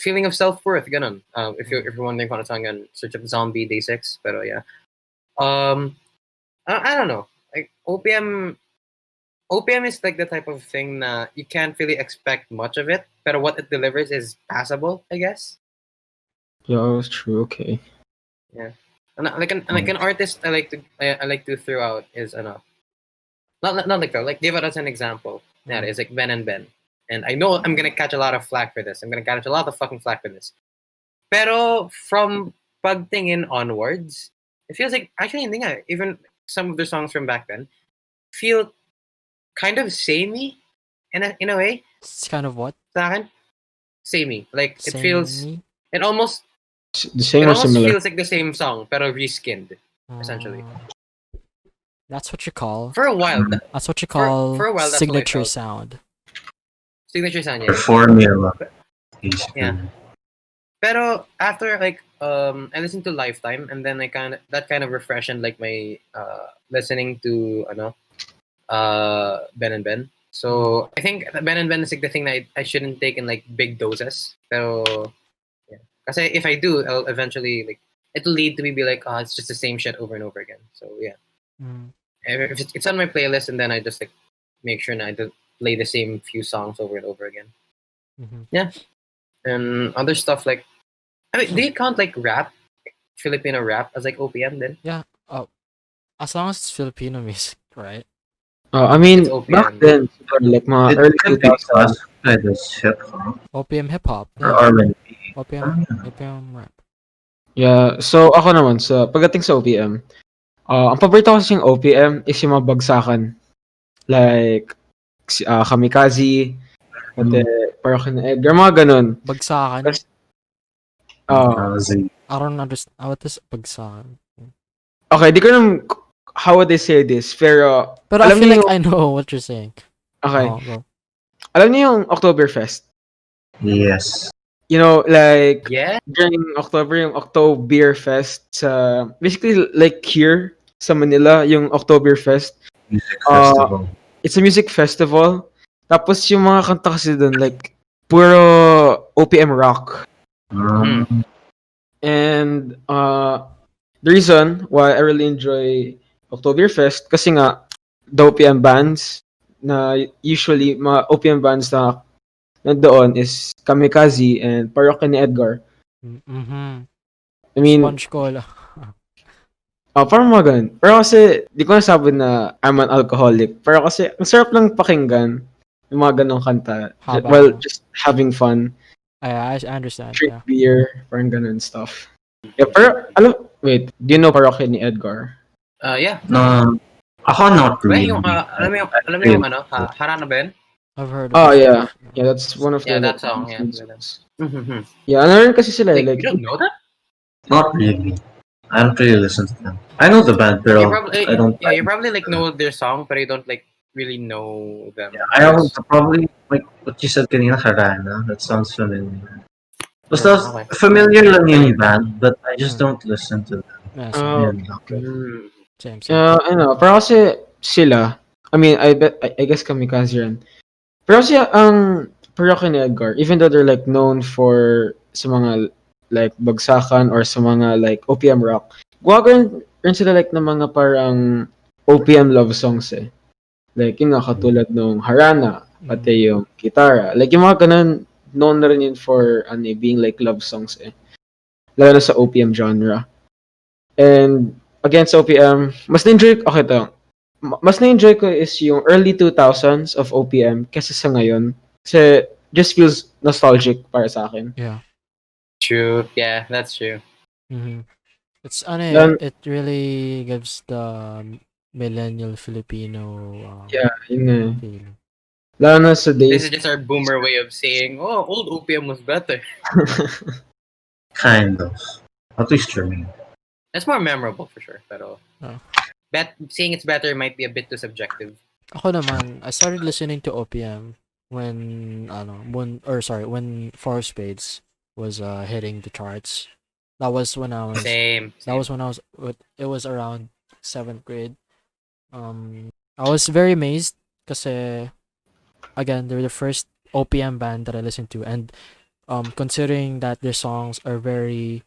feeling of self worth. Ganun. If you're wondering kung ano song yan, search up Zombie Day6. Pero yeah, I don't know. Like OPM is like the type of thing na you can't really expect much of it, but what it delivers is passable, I guess. yeah, it's true. Okay. And like an artist, I like to throw out is not like that. Like give it as an example. Yeah, it's like Ben and Ben, and I know I'm gonna catch a lot of flack for this. I'm gonna catch a lot of fucking flack for this. Pero from pagtingin onwards, it feels like actually hindi nga, even some of the songs from back then feel kind of samey in a way. It's kind of what? Sa akin, samey. Like it feels Samey? it almost The same it or almost similar? feels like the same song pero reskinned essentially. That's what you call. For a while, That's what you call for a while, that's what I signature felt. sound. signature sound, The yeah. formula. Basically. Yeah. Pero after like I listened to Lifetime and then that kind of refreshed like my listening to Ben and Ben. So I think Ben and Ben is like the thing that I shouldn't take in like big doses. Pero yeah. Kasi if I do, I'll eventually like it'll lead to me be like, oh, it's just the same shit over and over again. So yeah. If it's on my playlist and then I just like make sure I play the same few songs over and over again. Yeah. And other stuff like, I mean, do you count like rap, Filipino rap as like OPM then? Yeah. Oh, as long as it's Filipino music, right? I mean, It's OPM. back then, like mga It early could be 2000s. classified as hip hop OPM hip hop. or Yeah. R&B. OPM rap. Yeah, so ako naman, pagdating sa OPM, ang paborito ko kasing OPM is yung mga bagsakan. Like, Kamikaze, Parang Edgar, mga ganun. Bagsakan. I don't understand. What is bagsakan? Okay, di ko alam how would they say this, pero But I alam feel niyo like I know what you're saying. Okay. Oh, go. Alam niyo yung Oktoberfest? Yes. You know, like, Yeah. during October, yung Oktoberfest sa, basically, like here, sa Manila, yung Oktoberfest. Music Uh, festival. it's a music festival. Tapos yung mga kanta kasi doon, like, puro OPM rock. Um, And the reason why I really enjoy Oktoberfest, kasi nga, the OPM bands na usually, mga OPM bands na nandoon is Kamikaze and Parokya ni Edgar. Mm-hmm. I mean, Sponge Cola. parang mga ganun. Pero kasi, di ko nasabi na I'm an alcoholic. Pero kasi, ang sarap lang pakinggan yung mga ganong kanta. While Habang just having fun. I understand. Drink Yeah. beer, parang ganun stuff. Yeah, pero, wait, do you know Parokya ni Edgar? Yeah. no, ako not Well, really. yung, alam mo yung ano, Harana ba yun? I've heard of Oh, this yeah. song. Yeah, that's one of Yeah, the that song, yeah. songs. Mhm. Yeah, ano rin kasi sila, Like, like, you don't know that? Not really. I don't really listen to them. I know the band, You pero probably, I don't. yeah, you probably like know their song, but you don't like really know them. I don't probably like what you said kanina, Harana. That sounds familiar. Basta Okay. familiar lang yung band, but I just don't listen to them. Yeah, oh, same. Yun lang. Mm. Same. ano, pero kasi sila, I mean, I guess Kamikaze rin. Pero kasi ang Parokya ni Edgar, even though they're like known for sa mga like bagsakan or sa mga like OPM rock, gumagawa rin sila like ng mga parang OPM love songs eh. Like yung nga katulad nung Harana, pati yung Kitara. Like yung mga ganun, known na rin yun for being like love songs eh. Lalo na sa OPM genre. And against OPM, mas na-enjoy ko is yung early 2000s of OPM kesa sa ngayon. Kasi just feels nostalgic para sa akin. Yeah. True. Yeah, that's true. Mm-hmm. It's it really gives the millennial Filipino Yeah, yun nga. feeling. Lalo na sa This is days. just our boomer way of saying, oh, old OPM was better. Kind of. At least for me. That's more memorable for sure. Pero, Oh. saying it's better might be a bit too subjective. Ako naman, I started listening to OPM when Four Spades was hitting the charts. That was when I was Same. it was around 7th grade. I was very amazed kasi again, they're the first OPM band that I listened to, and considering that their songs are very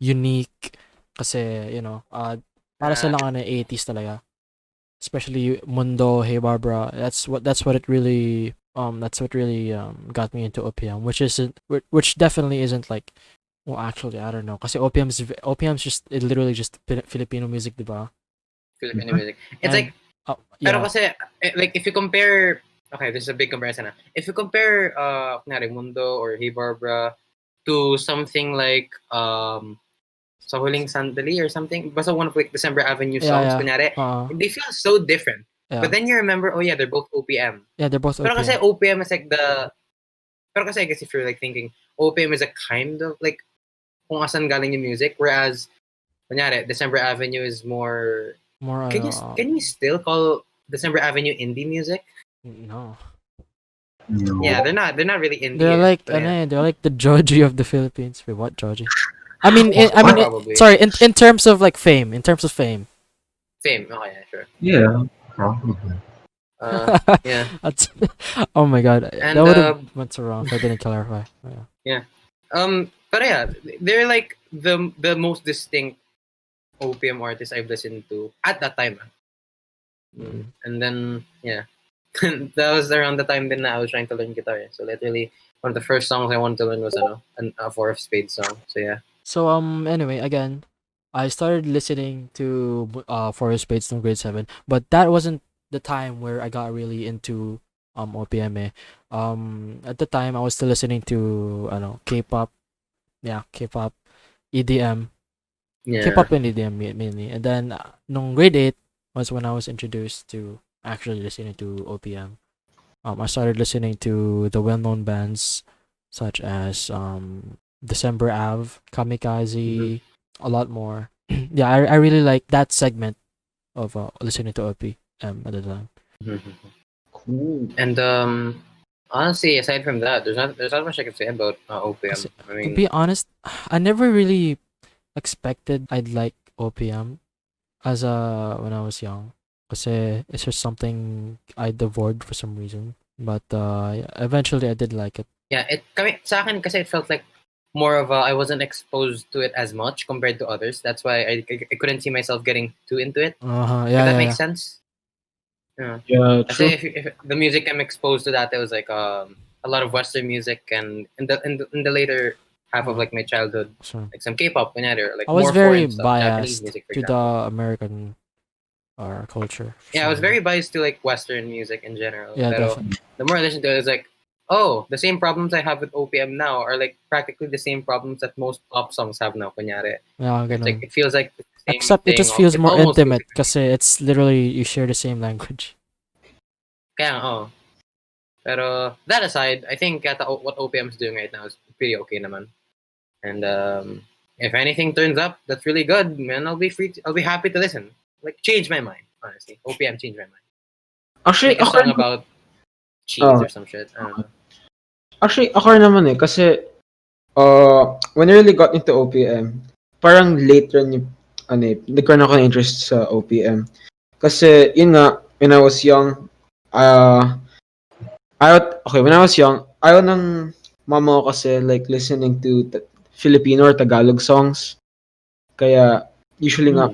unique kasi para silang 80s talaga. Especially Mundo, Hey Barbara. That's what it really got me into OPM, which definitely isn't like, well, actually I don't know kasi OPM's just literally just Filipino music, diba? Filipino music. It's And, like, pero kasi, like, if you compare, okay, this is a big comparison. If you compare, kunyari, Mundo or Hey Barbara to something like, Sa Huling Sandali or something, basta one of like December Avenue songs, kunyari, they feel so different. Yeah. But then you remember, oh yeah, they're both OPM. Yeah, they're both OPM. Pero kasi OPM is like pero kasi I guess if you're like thinking, OPM is a kind of like, kung asan galing yung music, whereas, kunyari, December Avenue is more can you still call December Avenue indie music? No. Yeah, they're not really indie. They're like they're like the Joji of the Philippines. Wait, what Joji? I mean, sorry, in terms of like fame, Fame, okay, yeah, sure. Yeah, probably. Yeah. Oh my god, And, that would have went so wrong if I didn't clarify. Yeah. But yeah, they're like the most distinct OPM artists I've listened to at that time. And then yeah, that was around the time then I was trying to learn guitar. So literally one of the first songs I wanted to learn was a Four of Spades song. So yeah. So anyway, again, I started listening to Four of Spades in grade 7, but that wasn't the time where I got really into OPM. At the time I was still listening to K-pop. Yeah, K-pop, EDM. Yeah. K-pop and EDM mainly. And then nung grade 8 was when I was introduced to actually listening to OPM. I started listening to the well-known bands such as December Ave, Kamikaze, a lot more. Yeah, I really like that segment of listening to OPM at the time. Cool. And honestly, aside from that, there's not much I can say about OPM. I mean, to be honest, I never really expected I'd like OPM when I was young. Kasi it's just something I devoured for some reason. But yeah, eventually I did like it. Yeah, sa akin kasi it felt like more of I wasn't exposed to it as much compared to others. That's why I couldn't see myself getting too into it. If Yeah, that yeah, makes yeah. sense. Yeah. Yeah, Kasi true. if the music I'm exposed to that, it was like a lot of Western music, and in the later half of like my childhood, So like some K-pop, or like I was more very foreign stuff, Japanese biased music, for to the example. American culture. For Yeah, I some was very reason. biased to like Western music in general. Yeah, Pero definitely. the more I listen to it, it's like, oh, the same problems I have with OPM now are like practically the same problems that most pop songs have now. Kunyari. Yeah, It's like ganun. it feels like the same Except it thing. just feels It more almost feels intimate like the same. kasi it's literally you share the same language. Kaya, oh. Pero that aside, I think what OPM is doing right now is pretty okay naman. And if anything turns up that's really good, man, I'll be happy to listen. Like change my mind, honestly. OPM changed my mind. Actually, Make a ako song about cheese oh, or some shit. I don't know. actually ako rin naman kasi when I really got into OPM, parang late rin yung nagkaroon ako ng interest sa OPM. Kasi yun nga, when I was young, when I was young, ayaw ng mama ko kasi like listening to Filipino or Tagalog songs. Kaya usually nga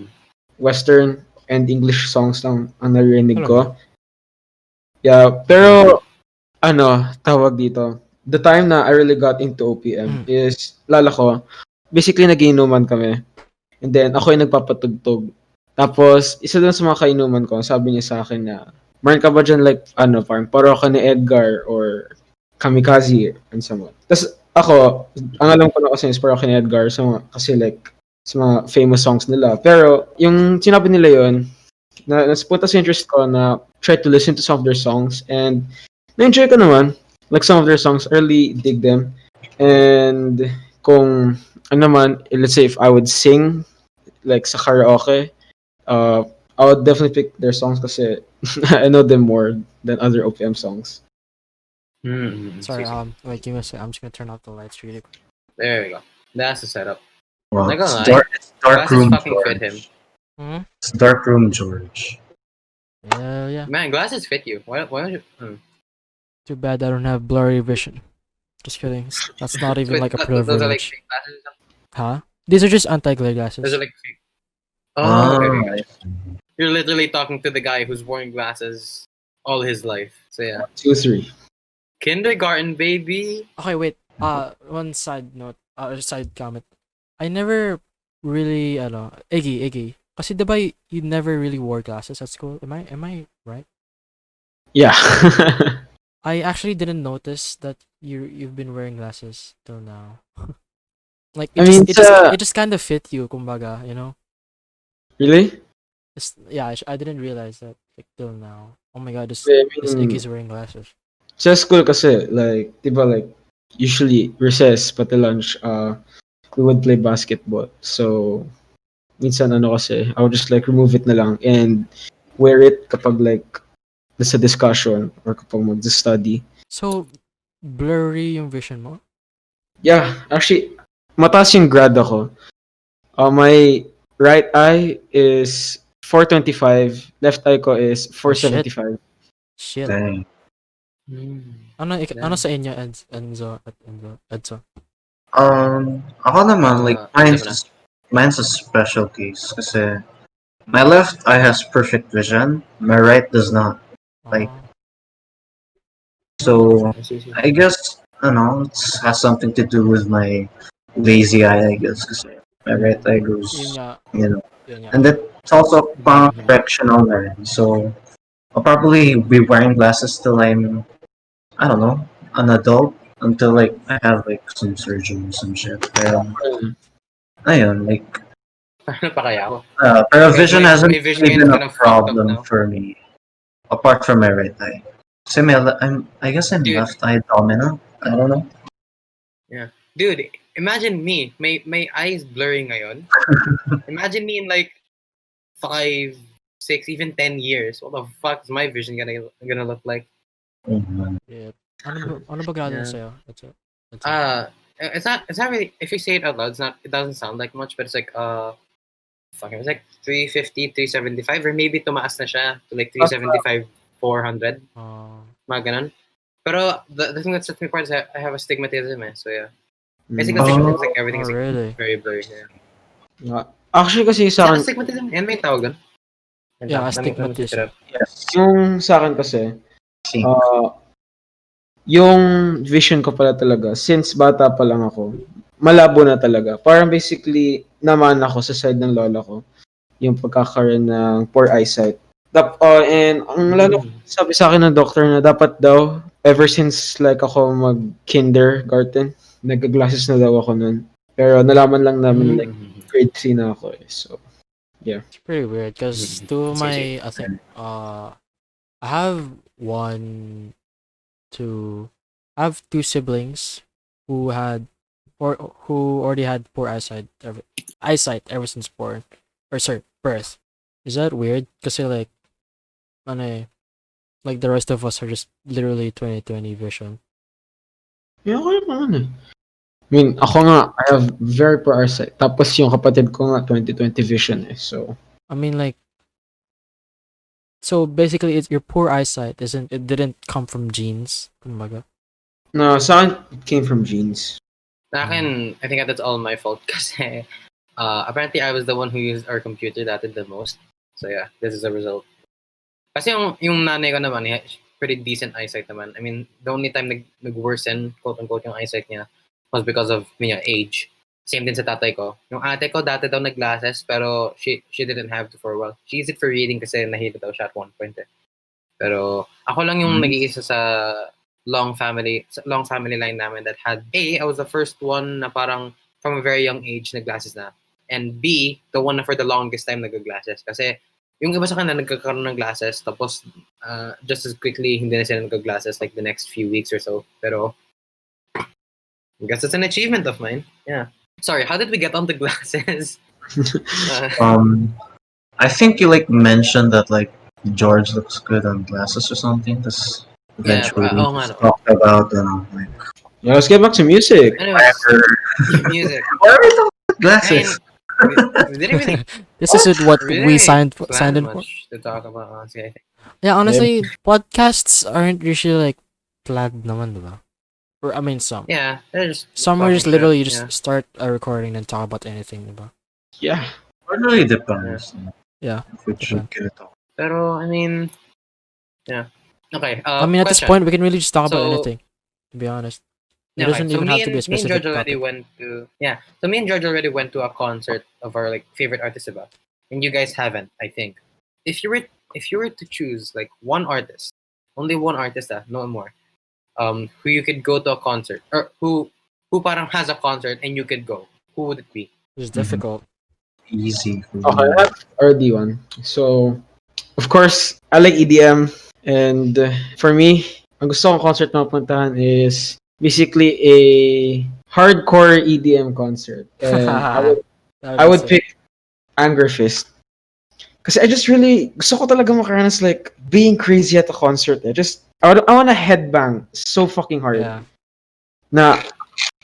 Western and English songs lang ang naririnig Talaga? ko. Yeah, pero tawag dito. The time na I really got into OPM is lala ko, basically nagiinuman kami. And then ako yung nagpapatugtog. Tapos isa dun sa mga kainuman ko, sabi niya sa akin na, "Meron ka ba dyan like parang paro ka ni Edgar or Kamikaze and somewhat." Tapos ako, ang alam ko na kasi is paro ka ni Edgar kasi like sa mga famous songs nila. Pero yung sinabi nila yun, naspunta sa interest ko na try to listen to some of their songs and na-enjoy ko naman. Like some of their songs, I really dig them. And kung let's say if I would sing like sa karaoke, I would definitely pick their songs kasi I know them more than other OPM songs. Sorry, wait, give me a sec. I'm just gonna turn off the lights really quick. There we go. That's the setup. Well, Not gonna it's lie, it's dark glasses room fucking fit him. George. It's dark room George. Yeah. Man, glasses fit you. Why don't you? Too bad I don't have blurry vision. Just kidding. That's not even like a Those are like privilege. fake glasses. Huh? These are just anti-glare glasses. Those are like fake. Oh, okay. I Gotcha. You're literally talking to the guy who's worn glasses all his life. So yeah. 2, 3. Kindergarten, baby. Okay, wait. One side note. Side comment. I never really, Iggy. Kasi diba you never really wore glasses at school? Am I right? Yeah. I actually didn't notice that you've been wearing glasses till now. Like it just kind of fit you, kumbaga, you know? Really? I didn't realize that like till now. Oh my god, this I this mean, Iggy's wearing glasses. sa school kasi, like, diba like, usually recess, pati lunch, we would play basketball. So, minsan kasi, I would just like remove it na lang and wear it kapag like, nasa discussion or kapag mag-study. So, blurry yung vision mo? Yeah, actually, mataas yung grad ako. My right eye is 425, left eye ko is 475. Shit. Dang. Ano sa inyo, Enzo at Edson? Ako naman, like, mine's a special case kasi my left eye has perfect vision, my right does not. Like, so I guess, I don't know, it has something to do with my lazy eye, I guess, kasi my right eye goes, Yun nga. and it's also correctional na rin. So, I'll probably be wearing glasses till I'm, I don't know, an adult, until like I have like some surgery or some shit. Pero, ayun, like, Paano pa kaya ako? pero vision hasn't my vision really is been kind a of fucked up problem now. for me, apart from my right eye. Kasi I guess I'm Dude. left eye dominant. I don't know. Yeah. Dude, imagine me. My eyes blurry ngayon. Imagine me in like 5, 6, even 10 years. What the fuck is my vision gonna look like? Yeah. Ano ba grado na sa'yo? It's not really, if you say it out loud, it doesn't sound like much, but it's like fuck, it was like 350, 375, or maybe tumaas na siya to like 375, 400, mga ganun. Pero the thing that sets me apart is I have astigmatism so yeah. Basically, astigmatism is like everything is like really? very blurry. Yeah. Actually kasi sa akin, Astigmatism? Yan may tawag doon? Yeah, astigmatism. Yes. yung sa akin kasi, See. yung vision ko pala talaga, since bata pa lang ako, malabo na talaga. Parang basically, naman ako sa side ng lola ko, yung pagkakaroon ng poor eyesight. And ang lalo sabi sa akin ng doctor na dapat daw, ever since like ako mag-kindergarten, nag-glasses na daw ako nun. Pero nalaman lang namin like grade 3 na ako So, yeah. It's pretty weird because two of my, I think, I have I have two siblings who already had poor eyesight ever since birth. Is that weird? Kasi like, like the rest of us are just literally 20/20 vision. Yeah, okay naman I mean, ako nga, I have very poor eyesight. Tapos yung kapatid ko nga, 20/20 vision So, I mean, like, so basically, it's your poor eyesight it didn't come from genes. Kumbaga. no, sa akin, it came from genes. Sa akin, I think that's all my fault kasi apparently I was the one who used our computer dati the most. So yeah, this is a result. Kasi yung nanay ko naman, pretty decent eyesight naman. I mean, the only time nag-worsen, quote-unquote, yung eyesight niya was because of age. Same din sa tatay ko. Yung ate ko, dati daw nag-glasses, pero she didn't have to for a while. She used it for reading kasi nahilo daw siya at one point Pero ako lang yung nag-iisa sa long family line namin that had I was the first one na parang from a very young age nag-glasses na. And B, the one na for the longest time nag-glasses. Kasi yung iba sa kanila nagkakaroon ng glasses, tapos just as quickly hindi na sila nag-glasses like the next few weeks or so. Pero I guess it's an achievement of mine. Yeah. Sorry, how did we get onto glasses? I think you like mentioned that like George looks good on glasses or something. This eventually talked about like. Yeah, let's get back to music. Anyways, music. Why are we talking about glasses? I mean, we didn't really. This is what we signed in for. Much to talk about, honestly, I think. Yeah, honestly, podcasts aren't usually like planned naman, diba? Or I mean, some. Yeah, some are just literally just start a recording and talk about anything, diba? Yeah. It really depends. Yeah. If we should get it all. Pero I mean, yeah. Okay. I mean, at this point, we can really just talk about So- anything. To be honest, it Okay, doesn't so even me have to be a and George specific already topic. went to So me and George already went to a concert of our like favorite artists about, and you guys haven't, I think. If you were to choose like one artist, only one artist, no more, who you could go to a concert or who parang has a concert and you could go, who would it be? It's difficult. Easy. Okay, I have already one. So, of course, I like EDM. And for me, ang gusto kong concert na mapuntahan is basically a hardcore EDM concert. And I would pick Anger Fist. Kasi I just really, gusto ko talaga makaranas like being crazy at a concert. I want to headbang so fucking hard. Yeah. Na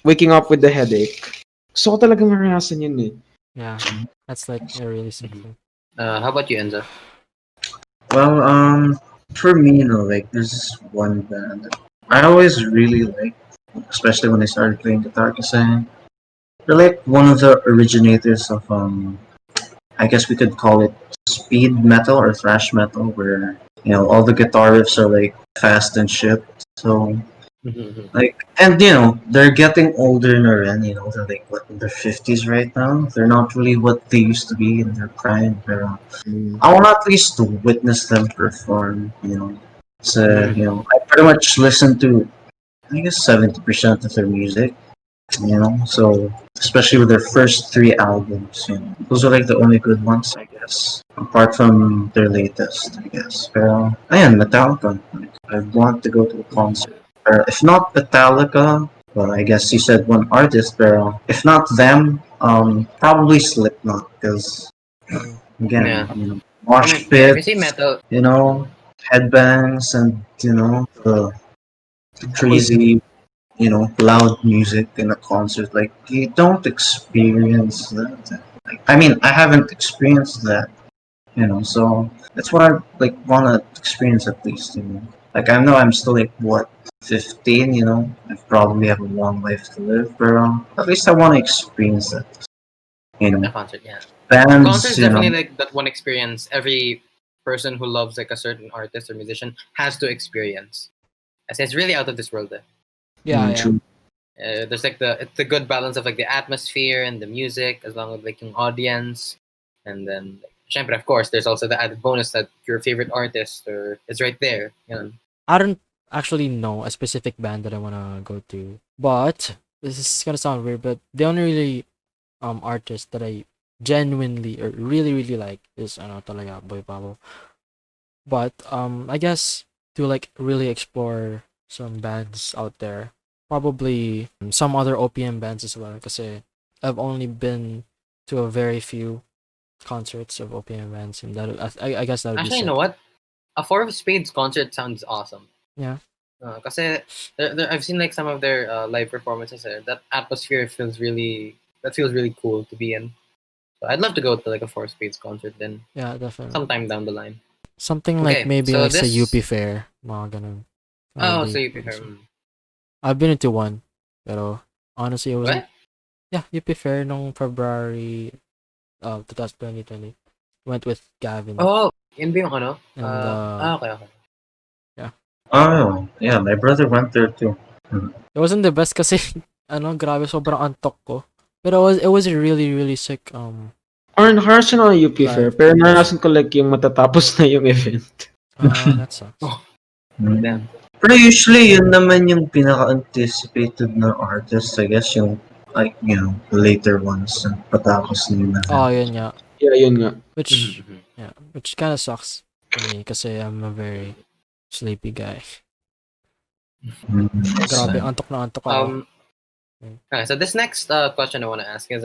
waking up with the headache. Gusto ko talaga maranasan yun eh. Yeah, that's like a really simple. How about you, Enzo? Well, for me, like there's one band that I always really like, especially when I started playing guitar, because they're like one of the originators of I guess we could call it speed metal or thrash metal, where all the guitar riffs are like fast and shit. So like, and they're getting older na rin, they're like what, in their 50s right now. They're not really what they used to be in their prime, pero I want at least to witness them perform, So, I pretty much listen to, I guess, 70% of their music, so especially with their first 3 albums, those are like the only good ones, I guess, apart from their latest, I guess. Pero, ayan, Metallica. Like, I want to go to a concert. Or if not Metallica, well, I guess you said one artist, pero if not them, probably Slipknot, because again, mosh If you say pits, metal, headbangs, and the crazy, loud music in a concert, like you don't experience that I mean, I haven't experienced that, so that's what I like want to experience at least. Like, I know I'm still like what 15, I probably have a long life to live, but at least I want to experience that, you A know. concert, yeah. Concert's Bands, definitely like that one experience every person who loves like a certain artist or musician has to experience. I say it's really out of this world. Yeah, yeah. true. There's like it's the good balance of like the atmosphere and the music, as long as like yung audience, and then syempre, of course, there's also the added bonus that your favorite artist is right there. I don't actually know a specific band that I wanna go to, but this is gonna sound weird, but the only really artist that I genuinely or really really like is ano talaga Boy Pablo. But I guess to like really explore some bands out there, probably some other OPM bands as well. Because I've only been to a very few concerts of OPM bands, and I guess that would be Actually, you sick. know what? A Four of Spades concert sounds awesome. Yeah. Kasi I've seen like some of their live performances. That atmosphere feels really cool to be in. So I'd love to go to like a Four of Spades concert then Yeah, definitely. sometime down the line. Something like Okay, maybe so like say this. UP Fair, mga ganun. That would Oh, be so you pretty prefer. sick. I've been into one, pero honestly, it wasn't. What? Yeah, UP Fair nung February of 2020. Went with Gavin Oh, yun ba yung ano? and Okay, okay. yeah. Oh, yeah, my brother went there too. It wasn't the best kasi ano, grabe sobrang antok ko. Pero it was a really really sick Or nakarasan ako ng UP Fair, live pero performance. naranasan ko like yung matatapos na yung event. That sucks. Oh, Mm. damn. Pero usually, yun naman yung pinaka-anticipated na artist, I guess, yung, like, the later ones, patapos na yung event. Oh, yun nga. Yeah, yun nga. Which Mhm. which kind of sucks for me kasi I'm a very sleepy guy. Grabe, antok na antok ako. Okay, so this next question I want to ask is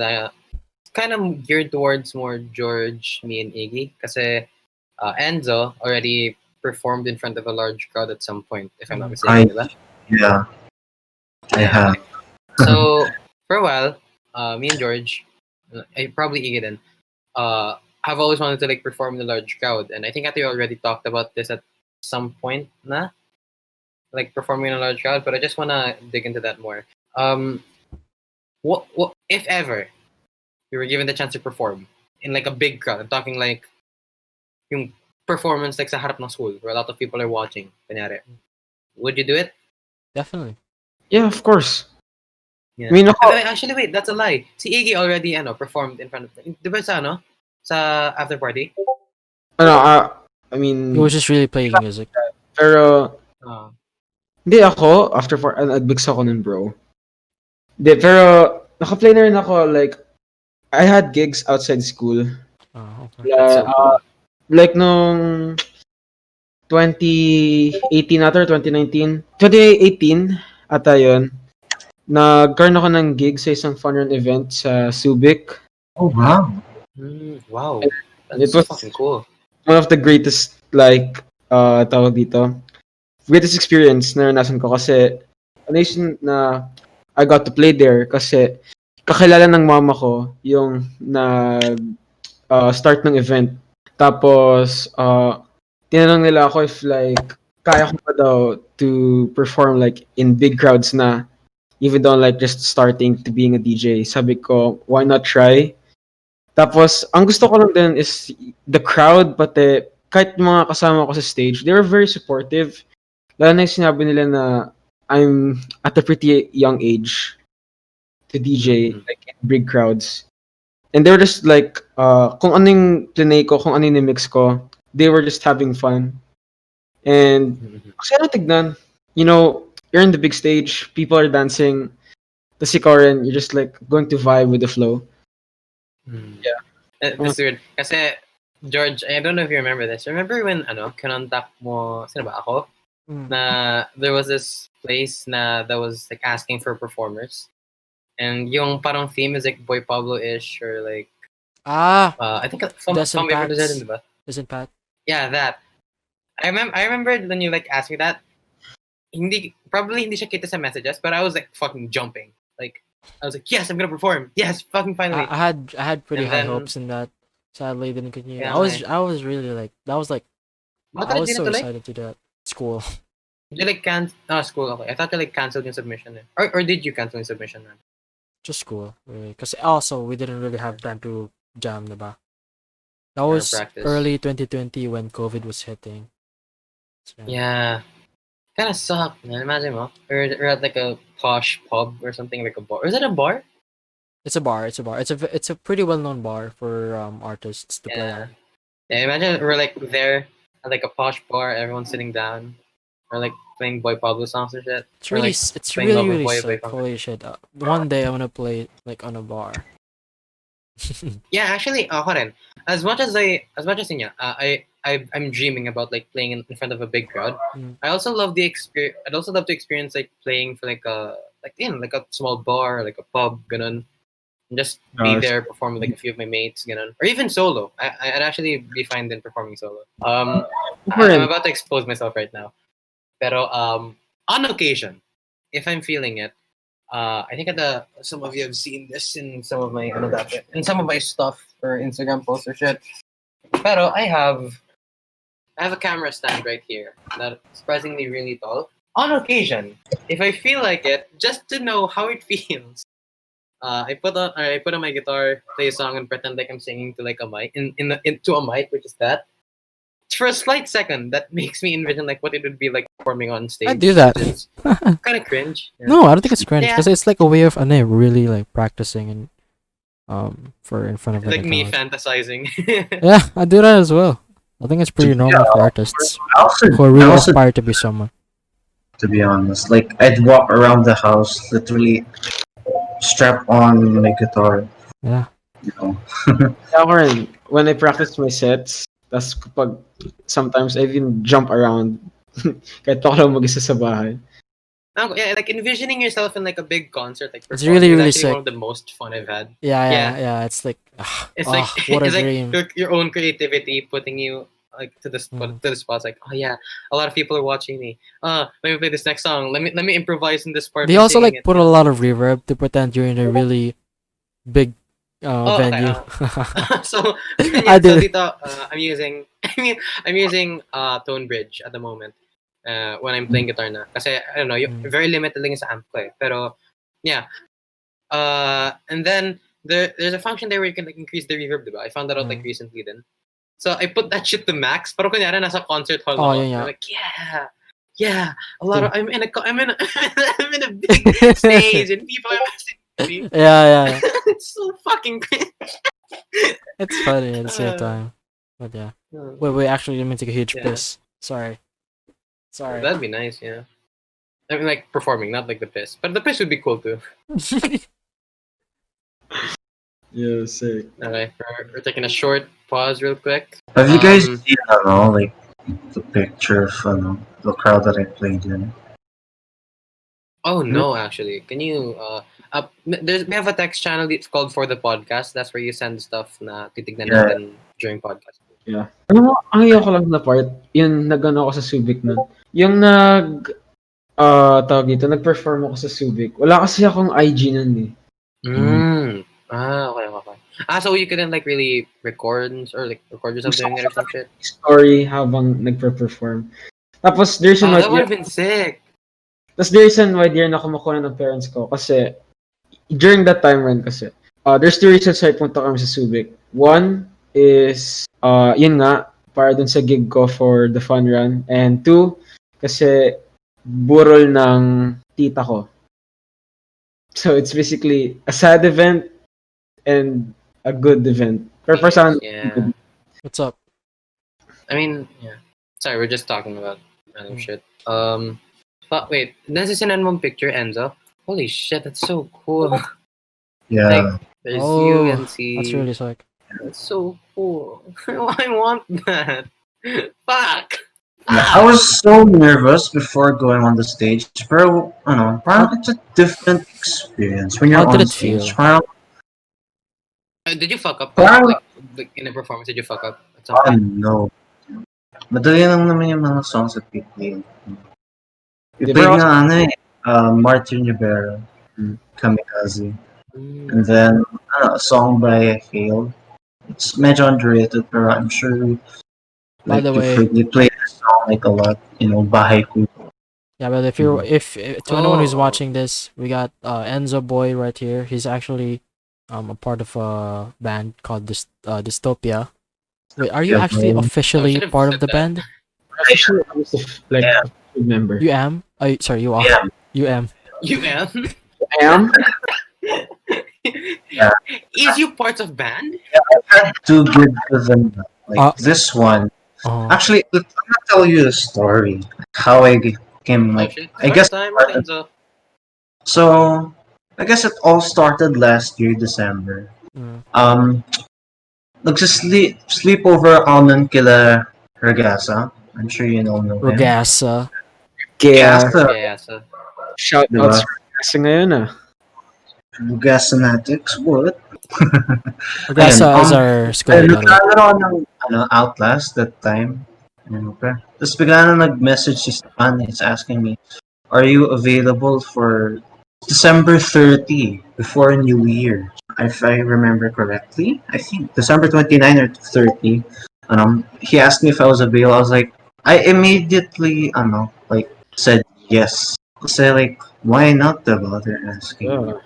kind of geared towards more George, me, and Iggy. Kasi Enzo already performed in front of a large crowd at some point, if I'm not mistaken, diba? Yeah, I have. Okay. So for a while, me and George, probably Iggy then, have always wanted to like perform in a large crowd, and I think Ate already talked about this at some point, na like performing in a large crowd. But I just wanna dig into that more. What if ever you were given the chance to perform in like a big crowd? I'm talking like yung performance like sa harap ng school where a lot of people are watching. Kunyari. Would you do it? Definitely. Yeah, of course. Yeah. I mean, ako, Actually, wait, that's a lie. Si Iggy already performed in front of. Di ba sa sa after party? I mean, He was just really playing music. pero, Uh, hindi ako, after for, adbigs ako nun, bro. Hindi, pero, naka-play na rin ako, like, I had gigs outside school. Oh, okay. that's so cool. Like, nung 2018 ata or 2019? 2018 ata yun. Nagkaroon ako ng gig sa isang fun run event sa Subic. Oh, wow. Wow. It That's was fucking cool. one of the greatest, like, tawag dito, greatest experience na naranasan ko kasi, na I got to play there kasi kakilala ng mama ko yung start ng event. Tapos, tinanong nila ako if like, kaya ko pa daw to perform like in big crowds na even though like just starting to being a DJ. Sabi ko, why not try? Tapos, ang gusto ko lang din is the crowd, pati kahit yung mga kasama ko sa stage, they were very supportive. Lalo na yung sinabi nila na I'm at a pretty young age to DJ, like in big crowds. And they were just like, kung ano yung plinay ko, kung ano yung mix ko, they were just having fun. And, kasi ano tignan, you're in the big stage, people are dancing, tapos ikaw rin, you're just like going to vibe with the flow. Yeah. That's weird. Kasi, George, I don't know if you remember this. Remember when, kinontak mo, sino ba ako? Na there was this place that was like asking for performers. And yung parang theme is like Boy Pablo-ish or like I think from diba? Isn't Pat? Yeah, that. I remember when you like asked me that. Probably hindi siya kita sa messages, but I was like fucking jumping. Like I was like, yes, I'm gonna perform. Yes, fucking finally. I had pretty And high then, hopes in that. Sadly, didn't continue. yeah, I was really like that was like I bakit was di so natuloy? excited to that school. They like school. Okay, I thought they like canceled your submission. Or did you cancel your submission? Man? Just school, really. Because also we didn't really have time to jam, diba? That Or was practice? early 2020 when COVID was hitting. So, Yeah. Kind of sucked, man. Imagine mo. We're at like a posh pub or something, like a bar. Is it a bar? It's a bar. It's a bar. It's a pretty well known bar for artists to play Yeah. at. Yeah, imagine we're like there at like a posh bar, everyone's sitting down. Or like playing Boy Pablo songs and shit. It's Or really like it's playing really Lover really Boy by sick. Holy shit! One day I wanna play like on a bar. Yeah, actually, ako rin. As much as yun, I'm dreaming about like playing in front of a big crowd. Mm. I also love the experience. I'd also love to experience like playing for like like a small bar, like a pub, ganun. And just be there performing with like a few of my mates, ganun. Or even solo. I'd actually be fine then performing solo. I'm about to expose myself right now. Pero on occasion, if I'm feeling it, I think some of you have seen this in some of my stuff or Instagram posts or shit. Pero I have a camera stand right here that surprisingly really tall. On occasion, if I feel like it, just to know how it feels, I put on my guitar, play a song, and pretend like I'm singing to like a mic into a mic, which is that. For a slight second, that makes me envision like what it would be like performing on stage. I do that. It's kind of cringe. Yeah. No, I don't think it's cringe Yeah. because it's like a way of really like practicing and for in front of Like a me crowd. fantasizing. Yeah, I do that as well. I think it's pretty normal for artists I also, who are really aspire to be someone. to be honest, like I'd walk around the house, literally strap on my guitar. Yeah. You know, Ako rin, when I practice my sets, tas kapag sometimes I even jump around kahit ako lang mag-isa sa bahay. Yeah, like envisioning yourself in like a big concert, like It's performing, really, is really actually one sick. of the most fun I've had. Yeah. It's like, It's like what a it's dream. like your own creativity putting you like to the spot to the spots. Like, oh yeah, a lot of people are watching me. Let me play this next song. Let me improvise in this part. They by also singing like it. put a lot of reverb to pretend you're in a really big Oh, okay, venue. so I so did. dito, I'm using tone bridge at the moment when I'm playing guitar na. Kasi I don't know, very limited lang sa amp ko eh. Pero yeah. And then there's a function there where you can like increase the reverb, diba? I found that out like recently then. So I put that shit to max. Pero kunyari nasa concert hall Oh, ako. yeah. I'm like, yeah. A lot of I'm in a big stage and people are listening to me. Yeah. It's so fucking cringe. It's funny at the same time. But yeah. Wait, actually, let me take a huge piss. Sorry. That'd be nice, yeah. I mean, like performing, not like the piss. But the piss would be cool too. Yeah, sick. Okay, we're taking a short pause real quick. have you guys seen, I don't know, like the picture of the crowd that I played in? Oh no, actually, can you we have a text channel. It's called For the Podcast. That's where you send stuff na titignan Yeah. natin during podcast. Yeah. Ano mo, ang iyo ko lang na part, yung nag-ano ako sa Subic nun. Yung tawag dito, nag-perform ako sa Subic. Wala kasi akong IG nun eh. Okay. So you couldn't like really record yourself doing it or some shit? Story habang nagpe-perform. Tapos there's a That would have been sick. Tapos the reason why di rin ako makuha ng parents ko kasi during that time rin kasi there's two reasons why punta kami sa Subic. One is yun nga para dun sa gig ko for the fun run, and two kasi burol ng tita ko. So it's basically a sad event and a good event. Yeah. What's up? I mean, yeah. Sorry, we're just talking about random shit. Wait, nasa sinend mong picture, Enzo? Holy shit, that's so cool. Yeah. Like, there's you and see. That's really sick. That's so cool. I want that. Fuck. I was so nervous before going on the stage, pero parang it's a different experience when you're How did on it stage. feel? Parang, Did you fuck up? Parang- Like in a performance, did you fuck up at some point? no. Madali lang naman yung mga songs that we played. We Di played ba nga Martin Rivera. Kamikaze. Mm. And then a song by Hale. It's medyo underrated, pero I'm sure By like the you've way, heard me play this song like a lot. Bahay ko. yeah, but if you're if to anyone who's watching this, we got Enzo boy right here. He's actually a part of a band called Dystopia. Wait, are you Yeah, actually bro. I officially should have part of said the that. band? Officially, I was like Yeah. a good member. You am? Sorry, you are. Yeah. You am. You am? I am. Yeah. Is you part of band? I've had two gigs with them. Uh, Like this one. uh, Actually, I'm gonna tell you a story. How I became Oh like shit. I Story guess time, started. Enzo. So I guess it all started last year, December. mm, Um, sleep over ako nun kila Ragasa. I'm sure you know him. Ragasa. Kaya, Ragasa, Yeah, so shout di out ba? sa kasi ngayon ah. Ragasanatics, what? Ayun, Ragasa is our school ayun, idol. naglalaro ako ng Outlast that time. Ayun, okay. Tapos bigla na nag-message si Stan. It's asking me, are you available for December 30 before New Year? If I remember correctly, I think December 29 or 30. He asked me if I was available. I was like, I immediately, like said yes. Kasi like, why not? Diba? They're asking me. Yeah.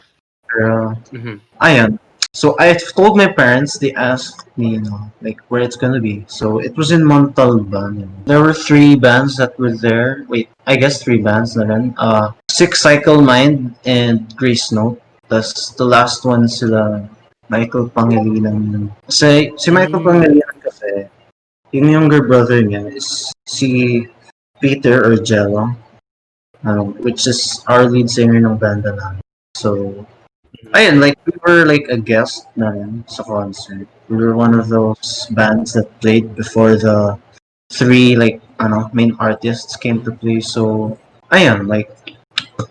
Pero, mhm. ayun. So I told my parents. They asked me, like where it's gonna be. So it was in Montalban. There were three bands that were there. Wait, I guess three bands na rin. Six Cycle Mind and Grace Note. Tas the last one sila Michael Pangilinan. Si Michael Mm. Pangilinan kasi, yung younger brother niya is si Peter or Jello, which is our lead singer ng banda namin. So, ayun, like, we were like a guest na rin sa concert. We were one of those bands that played before the three, like, main artists came to play. So, ayun, like,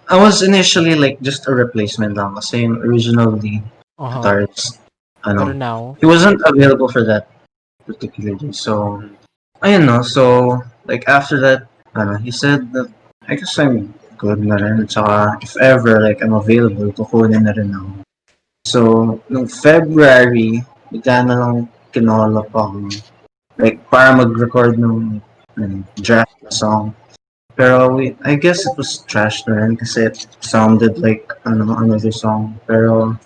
I was initially, like, just a replacement lang. Kasi yung original lead Uh-huh. guitarist, But now, he wasn't available for that particular day. So, Mhm. ayun, no. So, like, after that, he said that, I guess I'm good na rin. At saka, if ever, like, I'm available, kukunin na rin ako. So, nung February, bigla na lang kinolop ako. Like, para mag-record ng draft na song. Pero I guess it was trash na rin kasi it sounded like another song. Pero,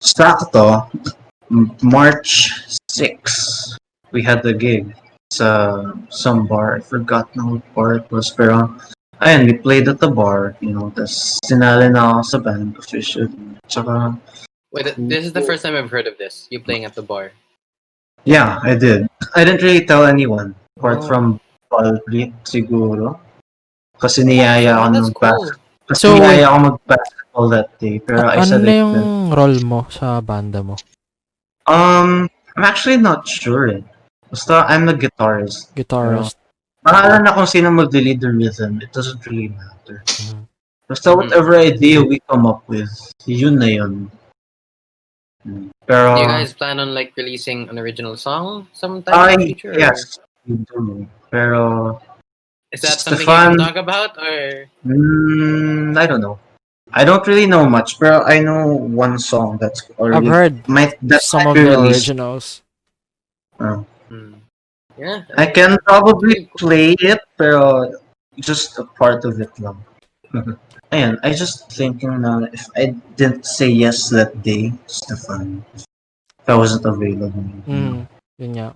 sakto, March 6, we had the gig sa some bar. I forgot na what bar it was. Pero, ayun, we played at the bar, tas sinali na ako sa band officially. Tsaka, Wait, this is the first time I've heard of this. You playing at the bar. yeah, I did. I didn't really tell anyone, apart Oh. from Palprit siguro. Kasi niyaya ako That's cool. Kasi So, niyaya ako mag-basketball that day. Pero I ano said na I yung couldn't. role mo sa banda mo? I'm actually not sure eh. Basta I'm a guitarist. Pero, Guitarist. bahala na kung sino mag-lead the rhythm. It doesn't really matter. Mhm. Basta whatever idea we come up with, yun na yun. Pero, Do you guys plan on like releasing an original song sometime in the future? Or yes, we do. Pero, is that something you Stefan, can talk about? Or I don't know. I don't really know much, but I know one song that's I've already heard might some of be their released. originals. yeah, I can probably play it, pero just a part of it lang. Ayan, I just thinking na if I didn't say yes that day, Stefan, if I wasn't available. Yun nga.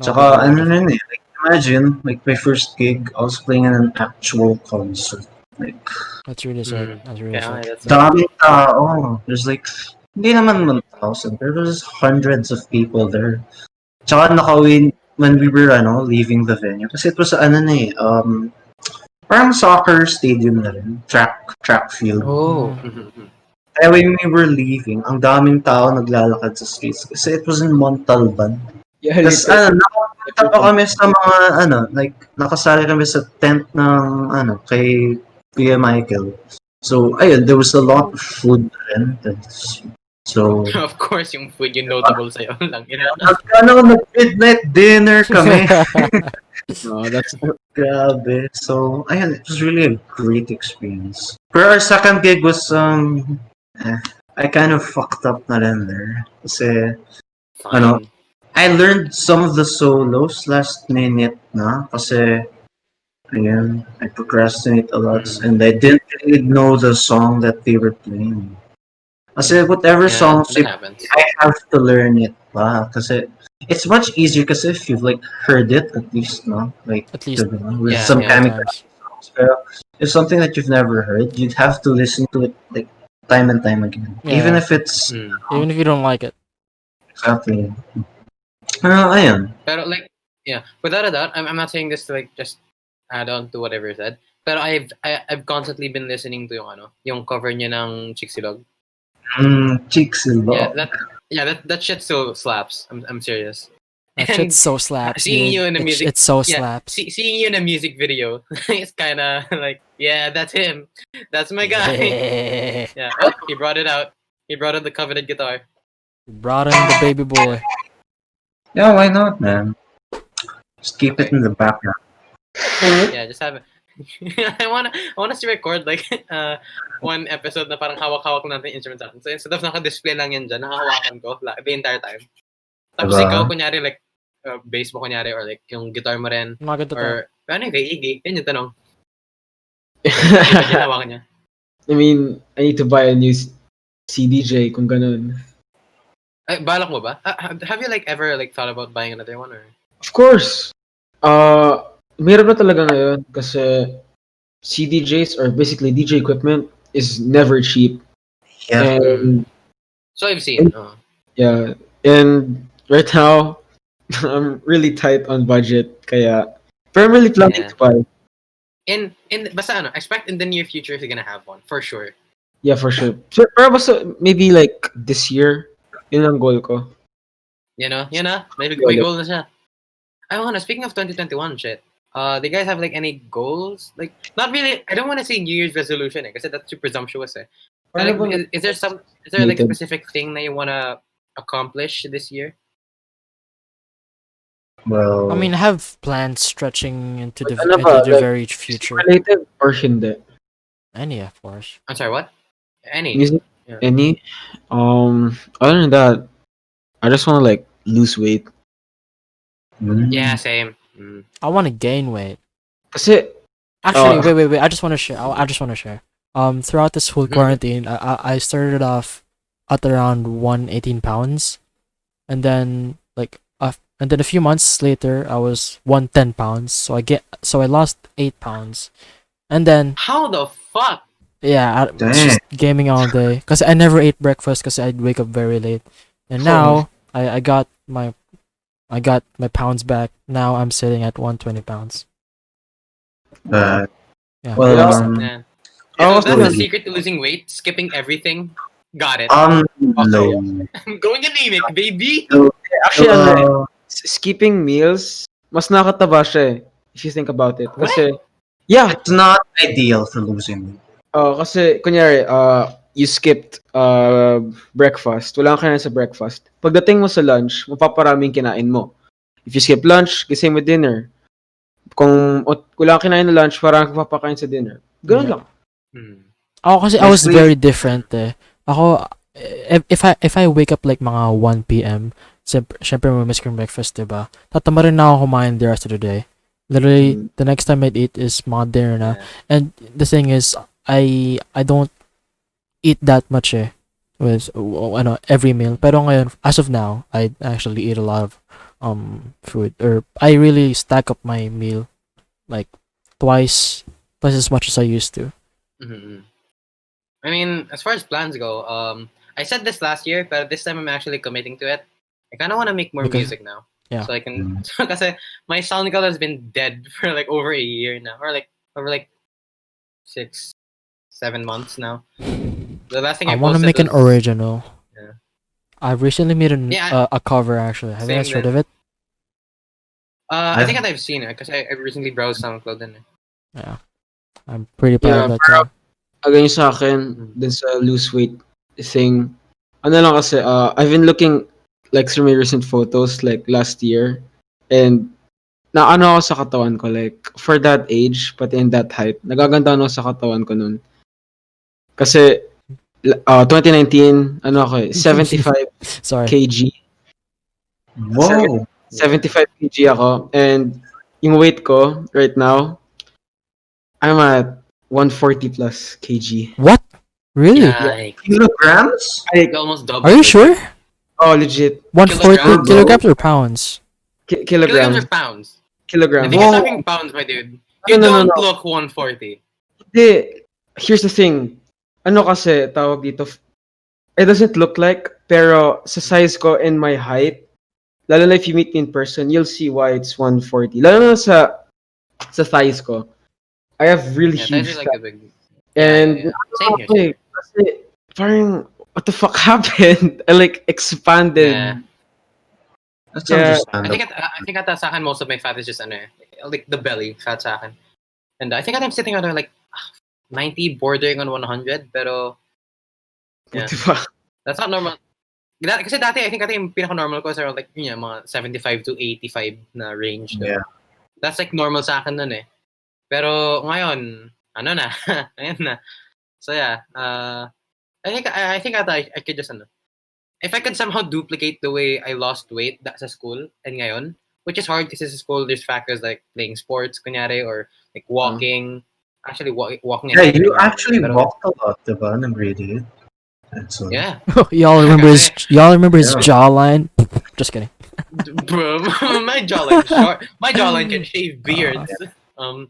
Tsaka ano rin eh, like imagine, like my first gig, I was playing in an actual concert. Like, That's really sick. That's really yeah, sick. that's daming tao. There's like, hindi naman 1,000, pero there's hundreds of people there. Tsaka nakawin when we were leaving the venue. Kasi it was parang soccer stadium na rin. Track field. Oh. Kaya when we were leaving, ang daming tao naglalakad sa streets. Kasi it was in Montalban. Yeah, Tapos nakapunta pa kami sa mga like nakasali kami sa tent ng kay Kuya Michael. So ayun, there was a lot of food rin. So Of course, yung food yung notable sa'yo lang. nag-midnight dinner kami. That's Grabe. So, ayun, it was really a great experience. But our second gig was, I kind of fucked up na rin there. Kasi, ano, Fine. I learned some of the solos last minute na. Kasi, ayun, I procrastinate a lot. Mhm. And I didn't really know the song that they were playing. Kasi whatever Yeah, songs that you happens. I have to learn it pa. Kasi it's much easier kasi if you've like heard it at least, no? Like, At least diba? With Yeah, some yeah. several chemical times. songs. Pero if something that you've never heard, you'd have to listen to it like time and time again. Even Yeah. if it's Mm. Even if you don't like it. exactly. Ayun. Pero like, yeah, without a doubt, I'm not saying this to like just add on to whatever you said. Pero I've constantly been listening to yung cover niya ng Chicksilog. Yeah, Chicksilog. that shit so slaps. I'm serious. That shit And so slaps, seeing dude. you in a music, It so yeah, slaps. seeing you in a music video, it's kind of like, yeah, that's him. That's my guy. Yeah. Oh, he brought it out. He brought out the coveted guitar. Brought in the baby boy. Yeah, why not, man? Just keep it Okay. in the background. Yeah, just have it. I want us to record like one episode na parang hawak-hawak natin instruments natin. So instead of naka-display lang yan dyan, nakahawakan ko the entire time. Tapos ikaw, Diba? kunyari, like, bass mo kunyari, or like, yung guitar mo rin, Mga ganito to. or, ano yung kay Iggy? Yun yung tanong. Yun hawakan niya. I mean, I need to buy a new CDJ kung ganun. Ay, balak mo ba? Have you like ever like thought about buying another one, or? Of course. Mahirap na talaga ngayon kasi CDJs or basically DJ equipment is never cheap. Yeah. And So I've seen. yeah, and right now I'm really tight on budget kaya pero I'm really planning Yeah. to buy. Basta expect in the near future you're gonna have one for sure. Yeah, for sure. Pero basta maybe like this year, yun ang goal ko. You know, may goal na siya. I wanna, speaking of 2021 shit, do you guys have like any goals? Like, not really. I don't want to say New Year's resolution, because that's too presumptuous. But, like, is there like a specific thing that you wanna accomplish this year? Well, I mean, I have plans stretching into the Ano ba, like, very future. Related or hindi? Any, of course. I'm sorry, what? Any? Music? Yeah. Any? Other than that, I just want to like lose weight. Yeah, same. Mm. I want to gain weight. Kasi Actually, wait. I just want to share. I just want to share. Throughout this whole quarantine, I started off at around 118 pounds, and then and then a few months later, I was 110 pounds. So I lost 8 pounds, and then How the fuck? yeah, it's just gaming all day. Cause I never ate breakfast because I'd wake up very late, and now I got my pounds back. Now I'm sitting at 120 pounds. Yeah. well, Yeah. Oh, So that's the really? secret to losing weight: skipping everything. Got it. low. I'm going anemic, baby. actually, skipping meals, mas nakataba siya eh, if you think about it. Kasi, yeah, It's not ideal for losing weight. kasi, kunyari, you skipped breakfast. Wala kang kinain sa breakfast. Pagdating mo sa lunch, mapaparaming kinain mo. If you skip lunch, gising mo dinner. Kung wala kang kinain na lunch, parang papakain sa dinner. Ganun lang. Ako kasi I was very different eh. Ako, if I wake up like mga 1 p.m., syempre may miss ko yung breakfast, diba? Tatama rin na ako kumain the rest of the day. Literally, the next time I'd eat is mga dinner na. Yeah. And the thing is, I don't eat that much eh. With every meal. Pero ngayon, as of now, I actually eat a lot of food. Or I really stack up my meal like twice as much as I used to. Mm-hmm. I mean, as far as plans go, I said this last year, but this time I'm actually committing to it. I kind of want to make more music now. Yeah. So I can, kasi my SoundCloud has been dead for like over a year now, or like over like 6-7 months now. The last thing I want to posted make an was- original. Yeah. I recently made Yeah, a cover actually. Have you same guys heard then. of it? I think I've seen it because I recently browsed SoundCloud and Yeah. I'm pretty proud of that song. Again sa akin, dun sa lose weight thing, ano lang kasi, I've been looking like through my recent photos like last year, and na ano ako sa katawan ko, like, for that age, but in that height, nagaganda ako sa katawan ko nun. Kasi, 2019, ano ako 75 Sorry. kg. Whoa. 75 kg ako. And yung weight ko right now, I'm at 140 plus kg. What? Really? Yikes. Kilograms? It's almost double. Are you sure? Oh, legit. 140 Kilograms? kilograms or pounds? Kilograms Kilograms. or pounds? I Kilograms. think you're talking pounds, my dude. You No. don't look 140. Hindi. Here's the thing. Ano kasi, tawag dito, it doesn't look like, pero sa size ko and my height, lalo na if you meet me in person, you'll see why it's 140. Lalo na sa thighs ko. I have really Yeah, huge those are like thighs. the big. And, Same here. kasi, parang, what the fuck happened? I like expanded. Yeah. That's Yeah. understandable. I think ata sa akin, most of my fat is just like the belly fat sa akin. And I think I'm sitting at like 90, bordering on 100, pero yeah, What the fuck? that's not normal. Kasi dati, I think yung pinaka-normal ko is around like mga 75 to 85 na range. No? Yeah. That's like normal sa akin nun eh. Pero ngayon, ano na, ayun na. So yeah, I think ata I could just if I could somehow duplicate the way I lost weight sa school and ngayon, which is hard kasi sa school there's factors like playing sports, kunyari, or like walking. Actually, walking. Yeah, you actually walked a lot, diba, ng grade 8. So, Yeah. y'all remember his Yeah. jawline? Just kidding. Bro, my jawline short. My jawline can shave beards.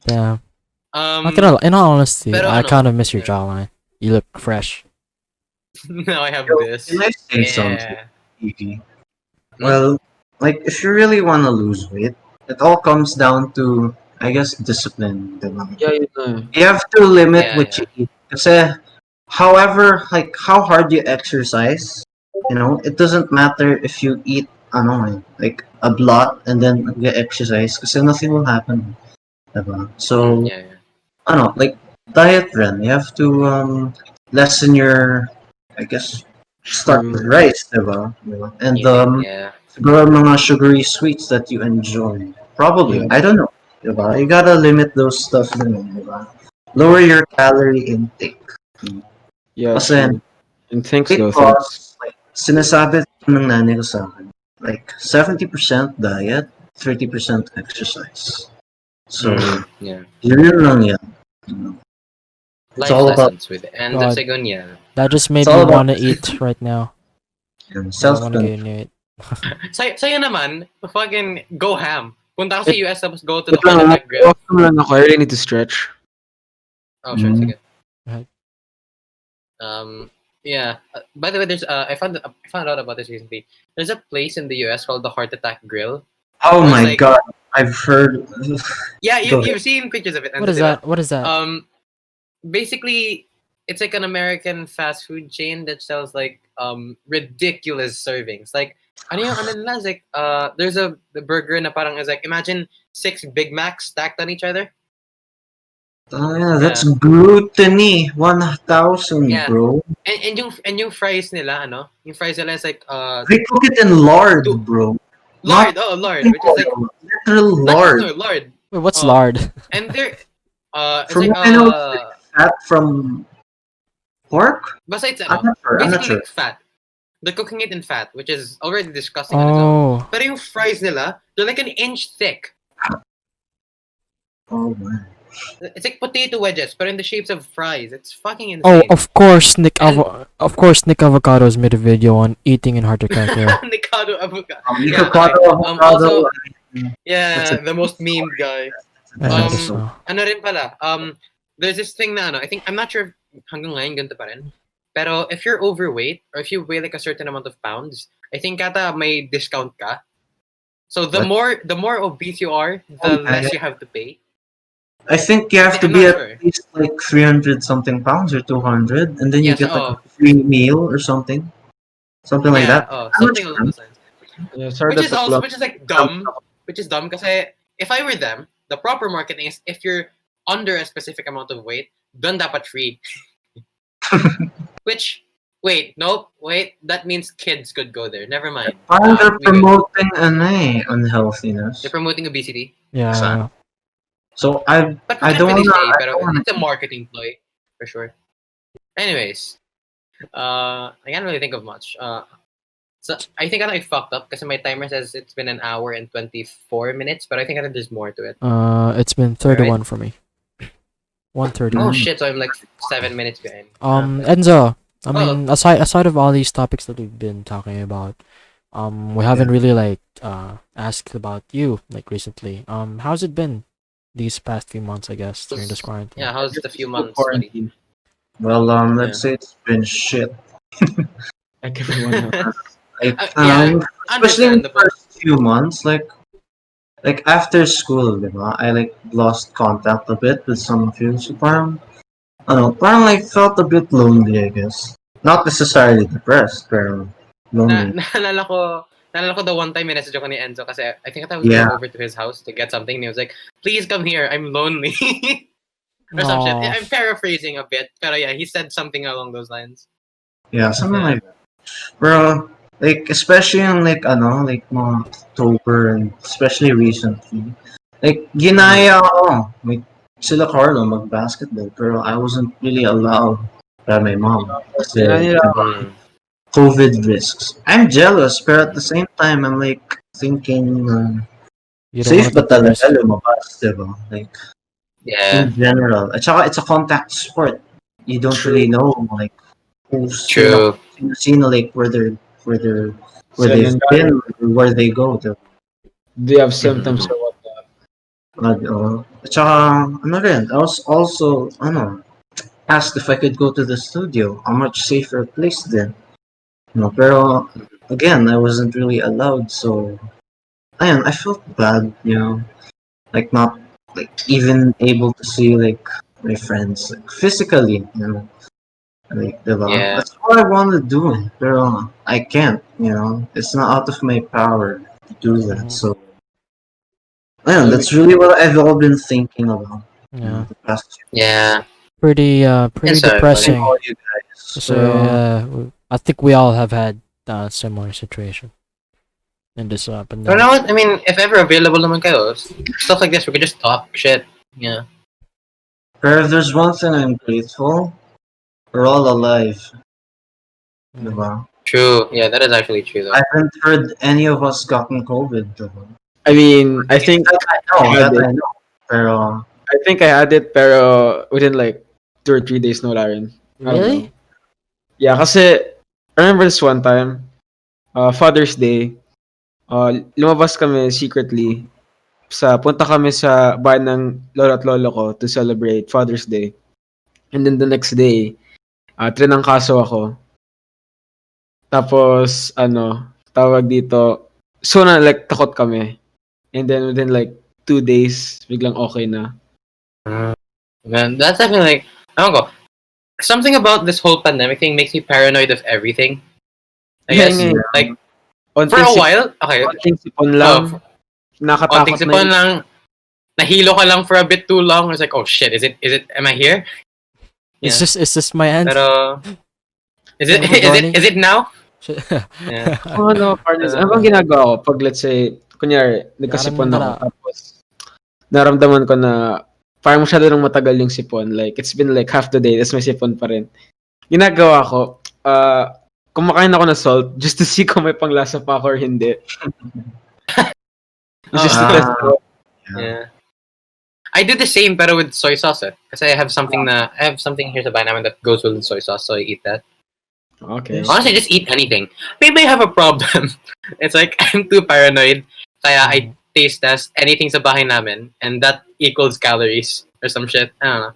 Yeah. In all honesty, pero I ano, kind of miss your yeah. jawline. You look fresh. Now I have Yo, this. can I say something, Yeah. Iggy? Well, like, if you really want to lose weight, it all comes down to, I guess, discipline, diba? Yeah, yun na. You have to limit Yeah, what you eat. Kasi, however, like, how hard you exercise, it doesn't matter if you eat, like, a lot and then you exercise, kasi nothing will happen, diba? So, Yeah. like, diet rin, you have to, lessen your, I guess, start with rice, diba? And, Yeah. siguro mga sugary sweets that you enjoy. Probably, Yeah. I don't know. Diba? You gotta limit those stuff din, diba? Lower your calorie intake. Yeah, Kasi, true. And thanks, weight though. Thanks. loss, like, sinasabi ng nanay ko sa akin, like, 70% diet, 30% exercise. So, Yeah. yun lang yan. Life all about- lessons with it. And God. the second, yeah. That just made It's me all about want to eat right now. I want to Self-control. gain weight. Sa'yo naman, fucking go ham. Punta ako sa US tapos go to the Wait lang, Heart Attack Grill. walk lang ako. I really need to stretch. Oh, sure, sige. Right. Yeah. By the way, there's I found out about this recently. There's a place in the US called the Heart Attack Grill. Oh It's my like- god, I've heard. Yeah, Go ahead. you've seen pictures of it. What is that? What is that? Basically, it's like an American fast food chain that sells like ridiculous servings. Like, ano nila? It's like there's the burger na parang is like, imagine 6 Big Macs stacked on each other. Oh yeah, that's gluttony. 1,000, Yeah. bro. And yung fries nila, yung fries nila is like They cook it in lard, bro. lard, lard, which is like Literal lard. no, lard. Wait, what's oh. lard? And they're it's From like what I know, it's like fat from pork? basta it's I'm not sure. basically like fat. They're cooking it in fat, which is already disgusting on its own. Oh, Pero yung fries nila, they're like an inch thick. Oh man. It's like potato wedges, but in the shapes of fries. It's fucking oh, insane. of course, Nick Avocados made a video on eating in Heart Attack Grill. Nikado avocado. Nico Yeah, Cotto, okay. avocado. Also, yeah, That's it. the most memed guy. Yes. Ano rin pala, there's this thing na I think, I'm not sure if hanggang ngayon ganito pa rin. Pero if you're overweight, or if you weigh like a certain amount of pounds, I think ata may discount ka. So the What? more obese you are, the less you have to pay. I think you have to I'm be not at sure. least like 300 something pounds or 200, and then you Yes, get like a free meal or something. Something like that. Oh, I'm not something sure. along those lines. Yeah, sorry, Which is that's a also, plug. which is like dumb. Which is dumb kasi if I were them, the proper marketing is if you're under a specific amount of weight, dun dapat free. Which, that means kids could go there. Never mind. Parang they're We could- promoting unhealthiness. They're promoting obesity. Yeah. So I But we I can't don't really wanna say, I but don't wanna it's a marketing ploy for sure. Anyways, I can't really think of much. So I think I fucked up because my timer says it's been an hour and 24 minutes, but I think there's more to it. It's been Alright. 31 for me. 1:30. Oh shit! So I'm like 7 minutes behind. Enzo. I Oh. mean, aside of all these topics that we've been talking about, we haven't really like asked about you like recently. How's it been these past few months? I guess during this quarantine. Yeah, how's the few Still months, buddy? quarantine. Well, Yeah. let's say it's been shit. Like everyone else. Like, Yeah, especially in the understandable. first few months, like after school, diba, I like lost contact a bit with some of you. So parang like felt a bit lonely, I guess. Not necessarily depressed, pero lonely. Naalala ko the one time message ako ni Enzo kasi I think I was Yeah. going over to his house to get something and he was like, please come here, I'm lonely. Or some shit. Aw. I'm paraphrasing a bit, pero yeah, he said something along those lines. Yeah, something Yeah. like that. Bro, like especially in like mga October and especially recently. Like ginaya ako. Like sila Carlo mag-basketball pero I wasn't really allowed by my mom kasi Yun na nila. Mm. COVID risks. I'm jealous pero at the same time I'm like thinking You don't safe want to ba take the risk. talaga lumabas, diba? Like Yeah, in general. At saka it's a contact sport. You don't really know like who's true. sino like where they've Second been, where they go. Diba? Do you have symptoms Mhm. or what? At saka, ano rin, I was also, asked if I could go to the studio. A much safer place then. No, pero, again, I wasn't really allowed, so, ayun, I felt bad, like not, like, even able to see, like, my friends, like, physically, like, diba? Yeah. That's what I want to do, pero I can't, it's not out of my power to do that, Mhm. so, ayun, that's really what I've all been thinking about. Yeah. The past Yeah. Pretty Sorry, depressing. all you guys. So I think we all have had similar situation in this But you pandemic. know what? I mean, if ever available naman kayo, stuff like this, we could just talk shit. Yeah. Pero if there's one thing I'm grateful, we're all alive. Mhm. Diba? True. Yeah, that is actually true though. I haven't heard any of us gotten COVID. Diba? I mean, I think That I know. Pero, I had it pero within like 2 or 3 days no Laren. I don't Really? know. Yeah, kasi I remember this one time, Father's Day, lumabas kami secretly punta kami sa bahay ng lolo at lolo ko to celebrate Father's Day. And then the next day, trinangkaso ako. Tapos, tawag dito, so na like takot kami. And then within like 2 days, biglang okay na. Man, that's definitely like, I don't know. Something about this whole pandemic thing makes me paranoid of everything. I Yeah, guess. nga eh. Like, Onting for a sip- while, okay. Onting sipon lang, Onting nakatakot na sipon yun. lang, nahilo ka lang for a bit too long. It's like, oh shit, am I here? Is this my end? Pero, is it, Thank you for joining. is it now? Yeah. Partners, ano bang ginagawa ko? Pag let's say, kunyari, nagkasipon ako, Naramdara. tapos naramdaman ko na parang masyado nang matagal yung sipon. Like, it's been like half the day, tapos may sipon pa rin. Ginagawa ko, kumakain ako ng salt just to see kung may panglasa pa ako or hindi. Just to test ko. Yeah. I do the same pero with soy sauce kasi I have something here sa bahay namin that goes with soy sauce, so I eat that. Okay. Honestly, just eat anything. Maybe I have a problem. It's like I'm too paranoid kaya I taste test anything sa bahay namin and that equals calories or some shit. I don't know.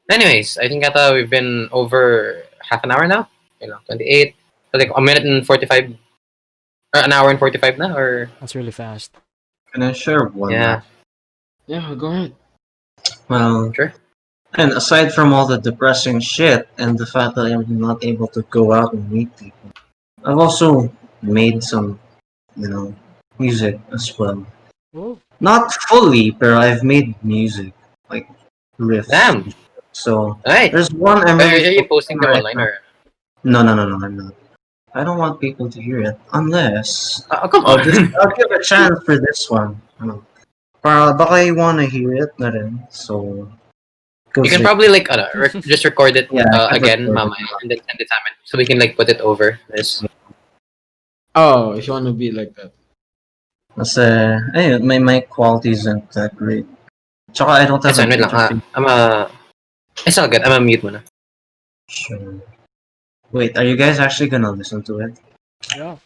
Anyways, I think we've been over half an hour now. 28. So like a minute and 45 or an hour and 45 na or That's really fast. can I share one? yeah. Yeah, go ahead. Well, Sure. and aside from all the depressing shit and the fact that I'm not able to go out and meet people, I've also made some, music as well. Oh. Not fully, but I've made music, like riffs. Damn. So Alright. there's one I'm Are really you posting them right online now. or? No, I'm not. I don't want people to hear it unless Oh, come on. I'll give a chance for this one. baka you wanna hear it na rin. So, You cause can like, probably like just record it yeah, I can again, record mamaya, and then send it sa amin so we can like put it over this. Oh, if you want to be like that. Kasi, ayun, my mic quality isn't that great. Tsaka I don't have Edson, an wait lang. interface. It's all good. I'm a mute muna. Sure. Wait, are you guys actually gonna listen to it? Yeah.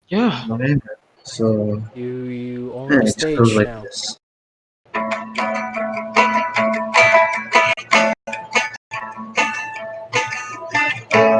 Yeah. Okay. So, You own yeah, the it goes stage like now. this. Ooh.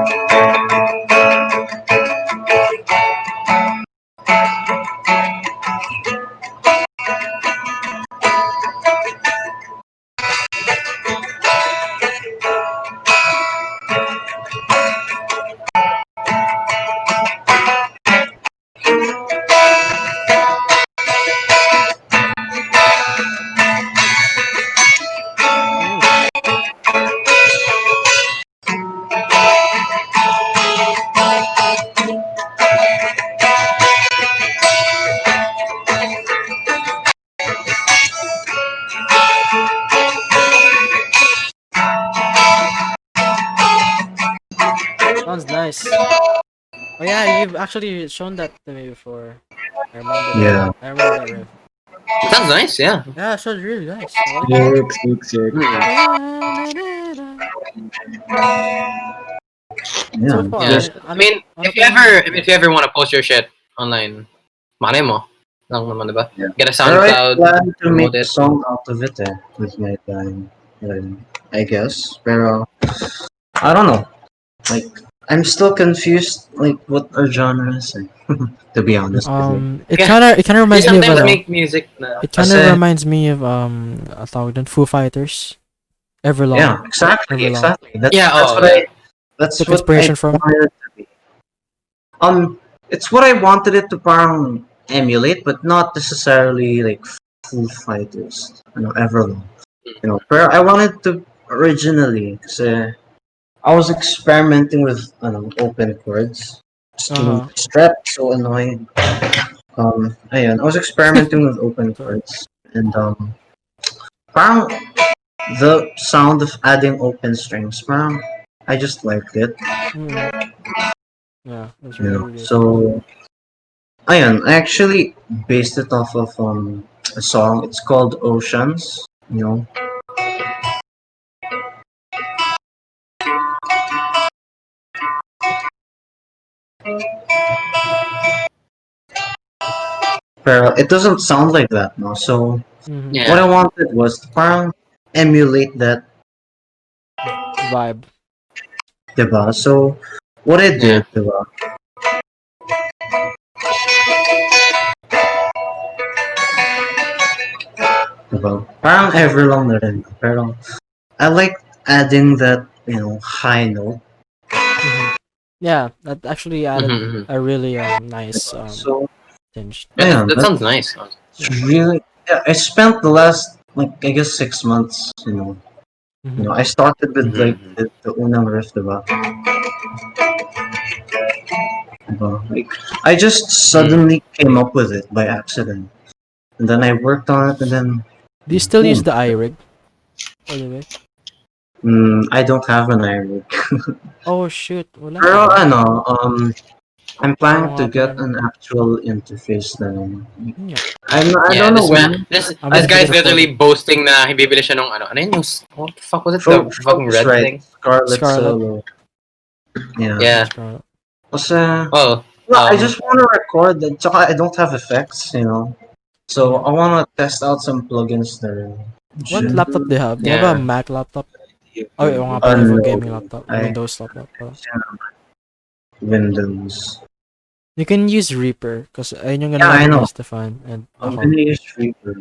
Sounds nice. Oh yeah, you've actually shown that to me before. I remember that. Yeah. I remember that riff. Sounds nice, yeah. Yeah, it sounds really nice. I like it. Sick. So Yeah. far, Yeah. Just, I mean, if you ever want to post your shit online, malay mo. Lang naman, diba? yeah. Get a Pero I SoundCloud, plan to make promote a it. song out of it with my time. I guess. Pero, I don't know. Like, I'm still confused, like, what our genre is, to be honest with you. it Yeah. kind of You reminds me of sometimes ano. make music na. It kind of Kasi, reminds me of tawag dun, Foo Fighters. Everlong. yeah, exactly, Everlong. exactly. That's, Yeah, that's oh, what yeah. that's Took what I inspiration from. wanted it to be. It's what I wanted it to parang emulate, but not necessarily like Foo Fighters, Everlong. But I wanted to originally, kasi I was experimenting with open chords. Uh-huh. Strap so annoying. Ayun, I was experimenting with open Sorry. chords, and parang the sound of adding open strings, parang I just liked it, Mm-hmm. Yeah, that's you really know. really cool. So ayun, I actually based it off of a song. It's called Oceans, you know. Pero it doesn't sound like that, no. So Mm-hmm. what I Yeah. wanted was to parang emulate that, Vibe. diba? So what I Yeah. did, diba? Diba? Parang Everlong na rin. Pero I like adding that, high note. Mm-hmm. Yeah, that actually added Mm-hmm. a really nice So tinge. Yeah, ayun, that sounds nice. that's really, yeah, I spent the last, like, I guess 6 months, Mm-hmm. I started with like Mm-hmm. the unang riff, diba? Like, I just suddenly came up with it by accident. And then I worked on it, and then Do you still use boom. the iRig, by the way? I don't have an iRig. Oh shoot, wala ka Pero ba? I'm Oo planning nga to get pala. an actual interface na. Yun nga. I Yeah, don't know this man, when. I'm this gonna get guy's it recorded. literally boasting na bibili siya nung ano yun yung, what the fuck was it? The fucking Focus red right. thing? Scarlet Scarlet. Solo. Yeah. Yeah. Scarlet. Kasi, Oh, no, I just want to record and tsaka I don't have effects. So I want to test out some plugins there. What laptop do you have? Do you have a yeah. Mac laptop? Oh, yung nga pala, you have a gaming laptop. A I Windows laptop pala. Windows. You can use Reaper, because ayun yung Yeah, I ginagamit know. ni Stefan and I'm ako. gonna use Reaper.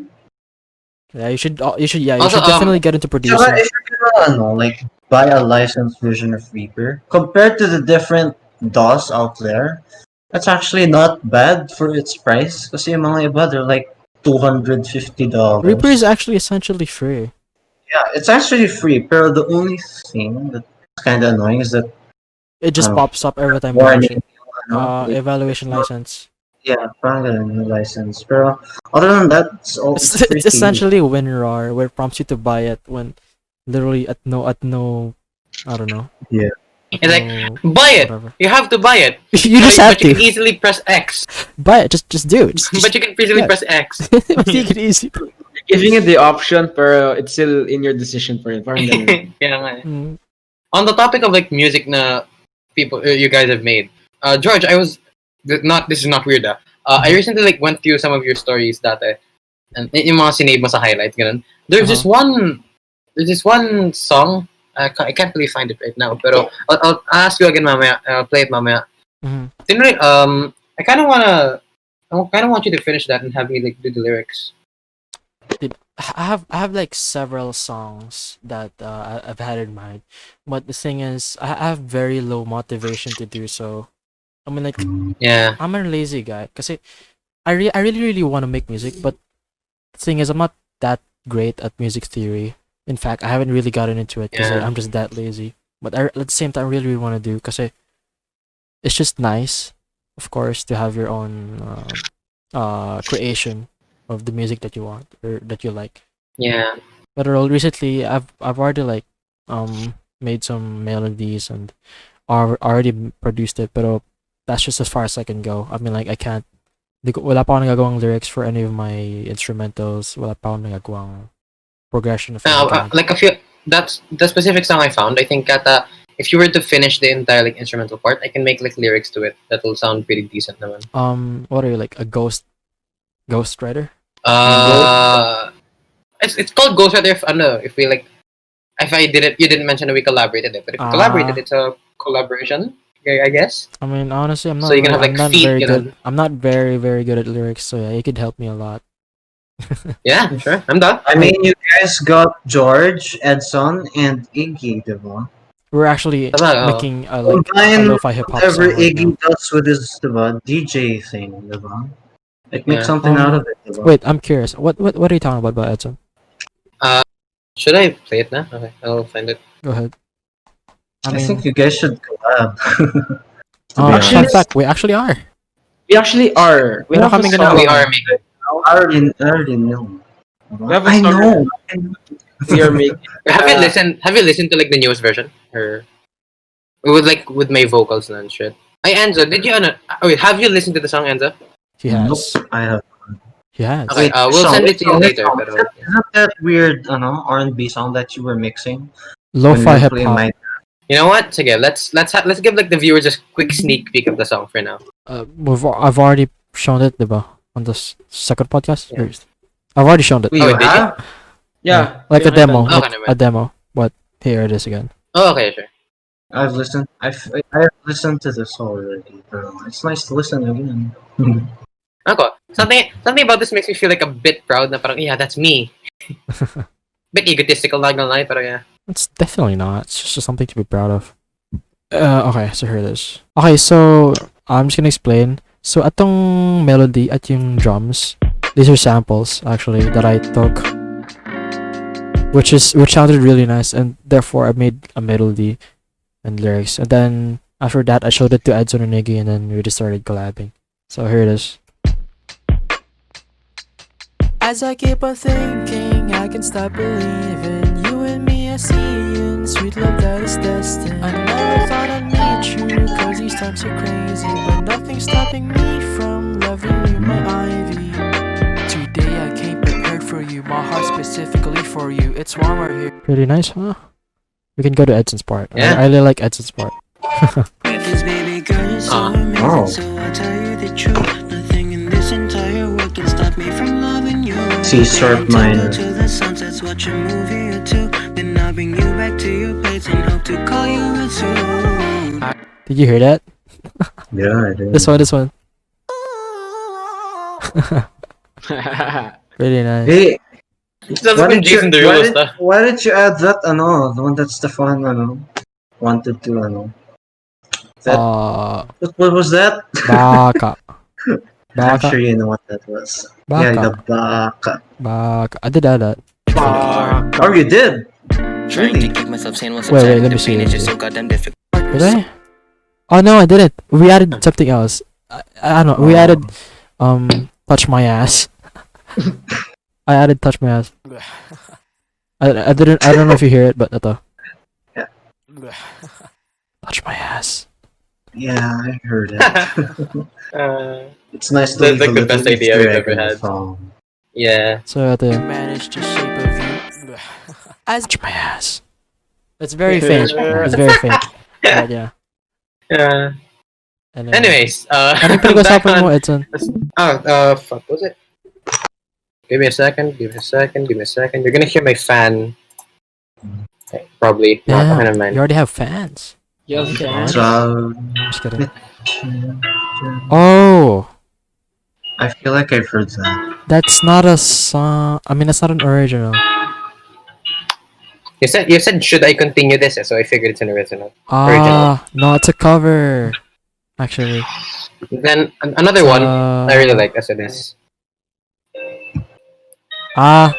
Yeah, you should Also, definitely get into Tsaka producing. if you're gonna like buy a licensed version of Reaper, compared to the different DAWs out there, that's actually not bad for its price. Kasi yung mga iba, they're like $250. Reaper is actually essentially free. Yeah, it's actually free, pero the only thing that's kind of annoying is that It just ano, pops up every time you launch warning, it. Evaluation license. Yeah, parang ganun yung license. Pero other than that, it's all It's pretty easy. essentially WinRAR, where it prompts you to buy it when literally at no, I don't know. Yeah. It's like, No, buy it. whatever. You have to buy it. You just have But you can to easily press X. buy it. Just do it. But you can easily yeah. press X. Make it easy. Giving it the option, pero it's still in your decision for it. Parang ganun. Kaya nga eh. Mm. On the topic of like music na people you guys have made, George, I was not. This is not weird. I recently like went through some of your stories dati, and yung mga sinave mo sa highlights, ganun. There's this one song. I can't really find it right now, pero I'll ask you again mamaya. Play it mamaya. Mhm. I kind of want you to finish that and have me like do the lyrics. Dude, I have like several songs that I've had in mind, but the thing is, I have very low motivation to do so. I mean, like, Yeah. I'm a lazy guy, cause I really want to make music, but the thing is, I'm not that great at music theory. In fact, I haven't really gotten into it because Yeah. I'm just that lazy. But at the same time, I really want to do because it's just nice, of course, to have your own creation of the music that you want or that you like. Yeah. But recently, I've already like made some melodies and already produced it, but that's just as far as I can go. I mean, like I can't. Wala pa akong nagagawang lyrics for any of my instrumentals. Wala pa akong nagagawang progression of any kind. Like a few. That's the specific song I found. I think that if you were to finish the entire like instrumental part, I can make like lyrics to it that will sound pretty decent, naman. What are you, like a ghost writer? It's called Ghostwriter. If I don't know if we like, if I did it, you didn't mention that we collaborated it, but if we collaborated, it's a collaboration. I guess. I mean, honestly, I'm not. So you can have, I'm like, not feet, very you know? good. I'm not very good at lyrics, so yeah, it could help me a lot. Yeah, sure. I'm done. I mean, you guys got George, Edson, and Iggy, diba? We're actually Tama, making like a Combine lo-fi hip hop whatever song right now. Iggy does with his, diba, DJ thing, diba? Like, make Yeah. something out of it, diba? Wait, I'm curious. What are you talking about Edson? Should I play it now? Okay, I'll find it. Go ahead. I think you guys should collab. To be in honest. fact, we actually are. We actually are. We Pero have a kami song. ginawa. We are making. I already know. We have a I song know. we are making. Have you listened? Have you listened to like the newest version or with my vocals and shit? Hey Enzo, did you? Wait, have you listened to the song Enzo? He has. Nope, I have. He has. Okay, we'll song, send it to you song, later. song. Pero, Isn't that weird, R&B song that you were mixing? Lo-fi when you hip were hop. playing you know what? Sige, let's give like the viewers a quick sneak peek of the song for now. I've already shown it, diba? On the second podcast. Yeah. I've already shown it. Wait, Oh, you did you? have? Yeah. Like a demo. Okay, Like never a mind. demo. But here it is again. Oh, okay, sure. I've listened. I've listened to this already, bro. It's nice to listen again. Ako, something about this makes me feel like a bit proud. Na parang, yeah, that's me. Bit egotistical, not gonna lie, pero yeah. It's definitely not. It's just something to be proud of. Okay, so here it is. Okay, so I'm just gonna explain. So atong melody at yung drums, these are samples actually that I took, which sounded really nice, and therefore I made a melody and lyrics. And then after that, I showed it to Edson and Iggy, and then we just started collabing. So here it is. As I keep on thinking, I can stop believing. You and me are seeing sweet love that is destined. I never thought I'd meet you, cause these times are crazy. But nothing's stopping me from loving you, my Ivy. Today I came prepared for you, my heart specifically for you. It's warmer here. Pretty nice, huh? We can go to Edson's part. Yeah. I really like Edson's part. This baby girl is so Ah. amazing, Oh. so I'll tell you the truth. Nothing in this entire world can stop me from loving you. C sharp minor. To the sunsets, watch a movie or two. Then I'll bring you back to your place and hope to call you a soon. Did you hear that? Yeah, I did. This one. Really nice. Hey, Sounds like Jason Derulo stuff. why did you add that? The one that Stefan wanted to That what was that? Baka. I'm Baka. sure you know what that was. Yeah, the baka. Baka. I did add that. Oh, you did. Trying Really? to keep myself sane while Wait, sometimes let me the see, pain let is me just see. so goddamn difficult. Did I? Oh no, I didn't. We added something else. I don't know. We added touch my ass. I added touch my ass. I don't know if you hear it, but ito. Yeah. Touch my ass. Yeah, I heard it. It's nice to That's leave like a the little best idea Easter we've egg ever in the had. song. Yeah. So ito yun. Manage to shape a view. Touch my ass. It's very faint. It's very faint. But yeah. Yeah. And then, Anyways, anong back pinag-usapan mo, on. Edson? Fuck, what was it? Give me a second. Give me a second. You're gonna hear my fan. Okay, probably not. Damn, Never mind. you already have fans. Yes, can. So, Just kidding. Oh, I feel like I've heard that. that's not a song. I mean, that's not an original. You said should I continue this? So I figured it's an original. No, it's a cover. Actually, Then another one I really like as it is. Yeah,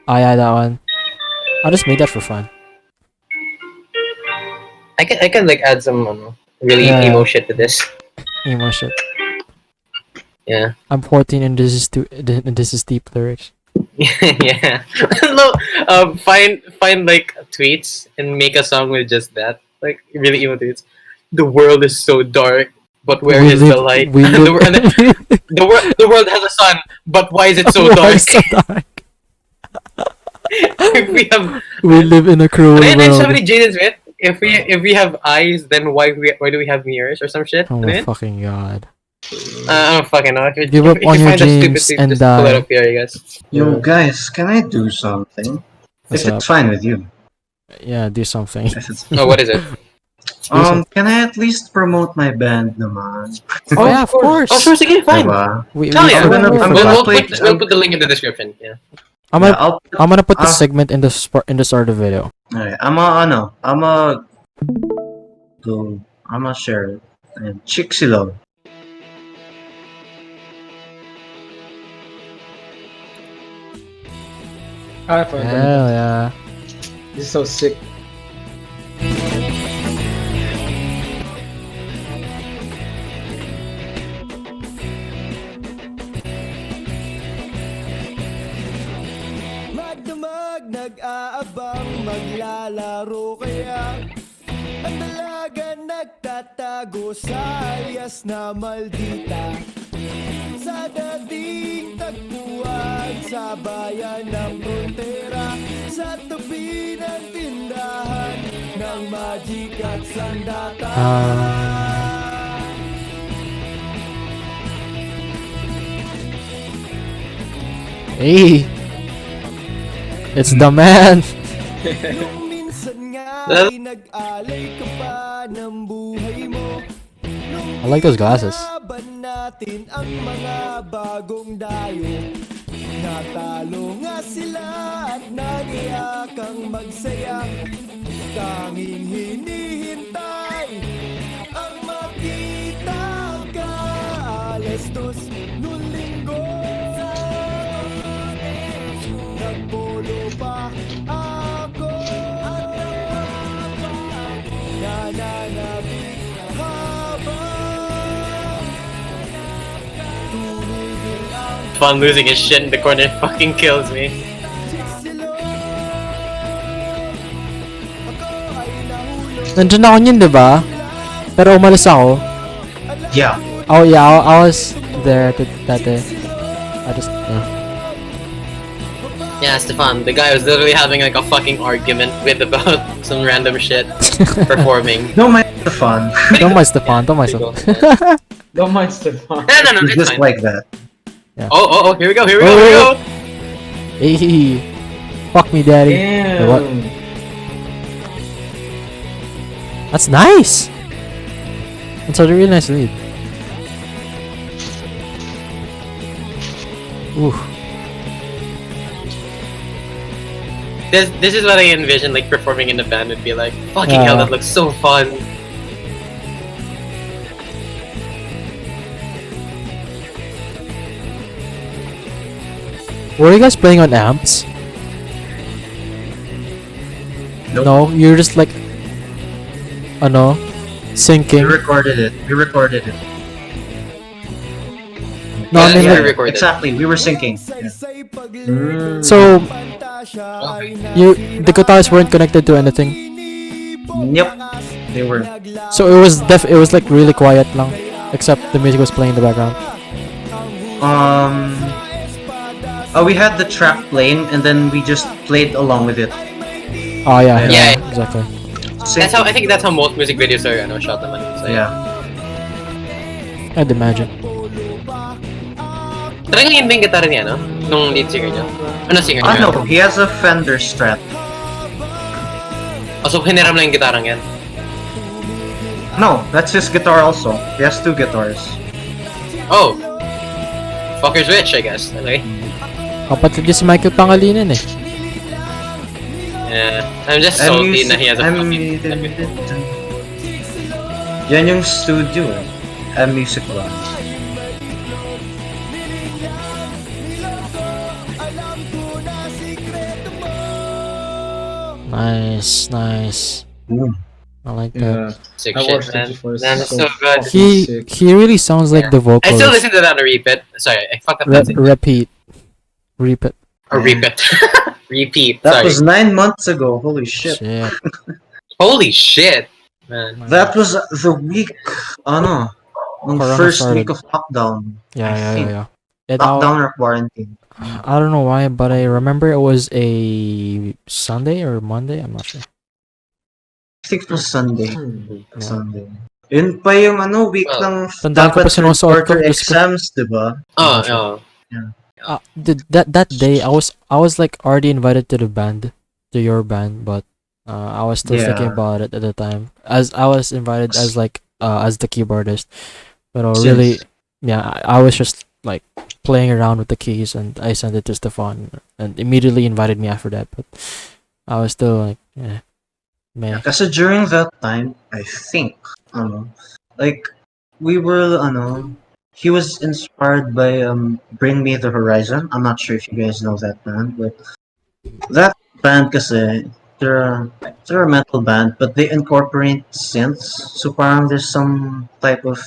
that one. I just made that for fun. I can like add some really Yeah. emo shit to this. Emo shit. Yeah. I'm 14 and this is deep lyrics. Yeah. No, find like tweets and make a song with just that. Like really emo tweets. The world is so dark, but where is the light? The world has a sun, but why is it so Why dark? is so dark? we live in a cruel and then world. somebody Jaden Smith. If we have eyes, then why do we have mirrors or some shit? Oh my fucking god. I don't fucking know. If Give up on your find that dreams stupid, and just pull it die. up here, I guess. Yo, guys, can I do something? What's if up? it's fine with you. Yeah, do something. If it's... Oh, what is it? Can I at least promote my band naman? Oh yeah, of course. Oh, sure, sige, fine. Diba? Hell yeah. I'm We'll put the link in the description. Yeah. I'm gonna put the segment in the start of the video. Alright, I'm gonna share it. And Chicksilog. I found Hell yeah. This is so sick. Magdamag, nag-aabang, maglalaro kaya. Ang dalaga nagtatago sa alias na maldita. Sa dating tagpuan sa bayan ng frontera. Sa tabi ng tindahan ng magic at sandata. Hey, it's the man. Nung minsan nga nag-alay ka pa ng buhay mo. I like those glasses. Laban natin ang mga bagong dayo. Natalo nga sila at nag-iakang magsaya. Tanging hinihintay ang makita ka. Alas 2 noong linggo. Nagpolo pa ako. Nananabik habang tumigil ang Fun losing his shit in the corner fucking kills me. Chicksilog. Ako ay nahulog. Nandiyan ako niyan, di ba? Pero umalis ako. Yeah. Oh yeah, I was there that day. I just Yeah, Stefan, the guy was literally having like a fucking argument with about some random shit performing. Don't mind the fun. Don't mind Stefan. Don't mind Stefan. Don't mind Stefan. No, It's it's just fine. like that. Oh, here we go. Oh. Hey, fuck me, daddy. Damn. What? That's nice. That's a really nice lead. Ooh. This is what I envision like performing in the band would be like. Fucking hell, that looks so fun. Were you guys playing on amps? Nope. No, you're just like, We syncing. recorded it. No, I mean, Yeah, like, recorded. exactly. We were syncing. so Okay. the guitars weren't connected to anything. Yep, they were. So it was like really quiet lang, except the music was playing in the background. We had the track playing, and then we just played along with it. Oh yeah, Yeah. exactly. I think that's how most music videos are, shot naman. So, Yeah. I'd imagine. Talagang yun ba yung gitara niya, no? Nung lead singer niya? Ano singer Ah niya? no, he has a Fender Strat. Oh, so hiniram lang yung gitarang yan? No, that's his guitar also. He has two guitars. Oh. Fucker's rich, I guess. Okay. Kapatid niya si Michael Pangilinan eh. Yeah. I'm just salty na he has a fucking... Yan yung studio eh. Music One. Nice. I like that. Sick I shit, watched man. it before. Man, it's So so good. He really sounds like the I still vocalist. listen to that on repeat. Sorry, I fucked up that thing. Repeat. Or repeat. Repeat, That sorry. was 9 months ago. Holy shit. Shit. Holy shit, man. That was the week, the Corona first started. week of lockdown. Yeah. And Lockdown or quarantine. I don't know why, but I remember it was a Sunday or Monday. I'm not sure. I think it was Sunday. Yeah. Sunday. Yun pa yung week Well, ng tandaan ko pa dapat third sinusuot ko, quarter Diyos ko. exams, diba? Oh, no. That day I was like already invited to the band, to your band, but I was still thinking Yeah. about it at the time. As I was invited as like as the keyboardist, but Since- really, yeah, I was just like playing around with the keys, and I sent it to Stefan, and immediately invited me after that. But I was still like, man. Kasi during that time, I think, like, we were, he was inspired by Bring Me the Horizon. I'm not sure if you guys know that band, but that band kasi, they're a metal band, but they incorporate synths. So parang there's some type of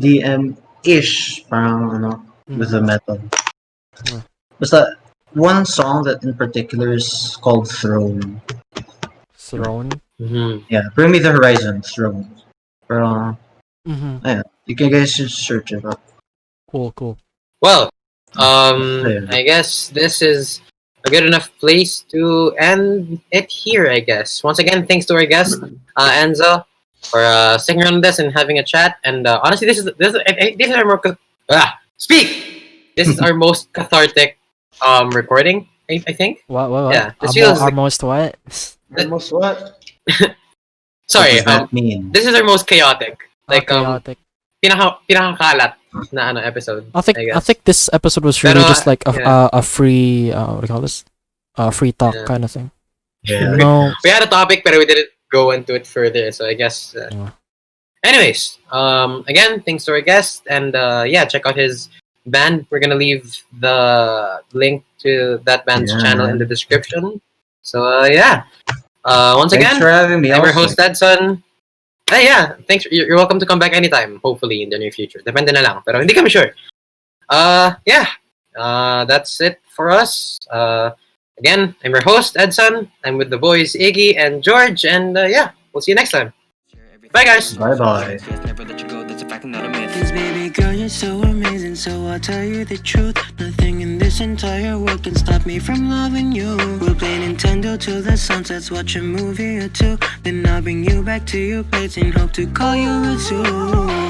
EDM-ish, parang, with the metal. Yeah. Basta, one song that in particular is called Throne. Throne. Mm-hmm. Yeah, Bring Me the Horizon, Throne. Pero, Mm-hmm. you can guys just search it up. Cool. Well, Yeah. I guess this is a good enough place to end it here, I guess. Once again, thanks to our guest, Enzo, for sticking around with us and having a chat. And honestly, this is our more... Speak! This is our most cathartic recording, I think. What? Yeah, this feels like- Almost what? Almost what? Sorry, What does that mean? this is our most chaotic. Like, chaotic. pinakakalat na episode. I think guess. this episode was really Pero, just like yeah. a free what do you call this? Free talk Yeah. kind of thing. Yeah. No. We had a topic, but we didn't go into it further. So I guess. Yeah. Anyways, again, thanks to our guest, and check out his band. We're gonna leave the link to that band's Yeah. channel in the description. So once Thanks again, for having me. I'm your also. host Edson. Hey, yeah, thanks. You're welcome to come back anytime. Hopefully in the near future. Depende na lang, pero hindi kami sure. That's it for us. Again, I'm your host Edson. I'm with the boys Iggy and George, and we'll see you next time. Bye, guys. Bye-bye. Never let you go, that's a fact and not a myth. 'Cause baby girl, you're so amazing, so I'll tell you the truth. Nothing in this entire world can stop me from loving you. We'll play Nintendo till the sun sets, watch a movie or two. Then I'll bring you back to your place and hope to call you real soon.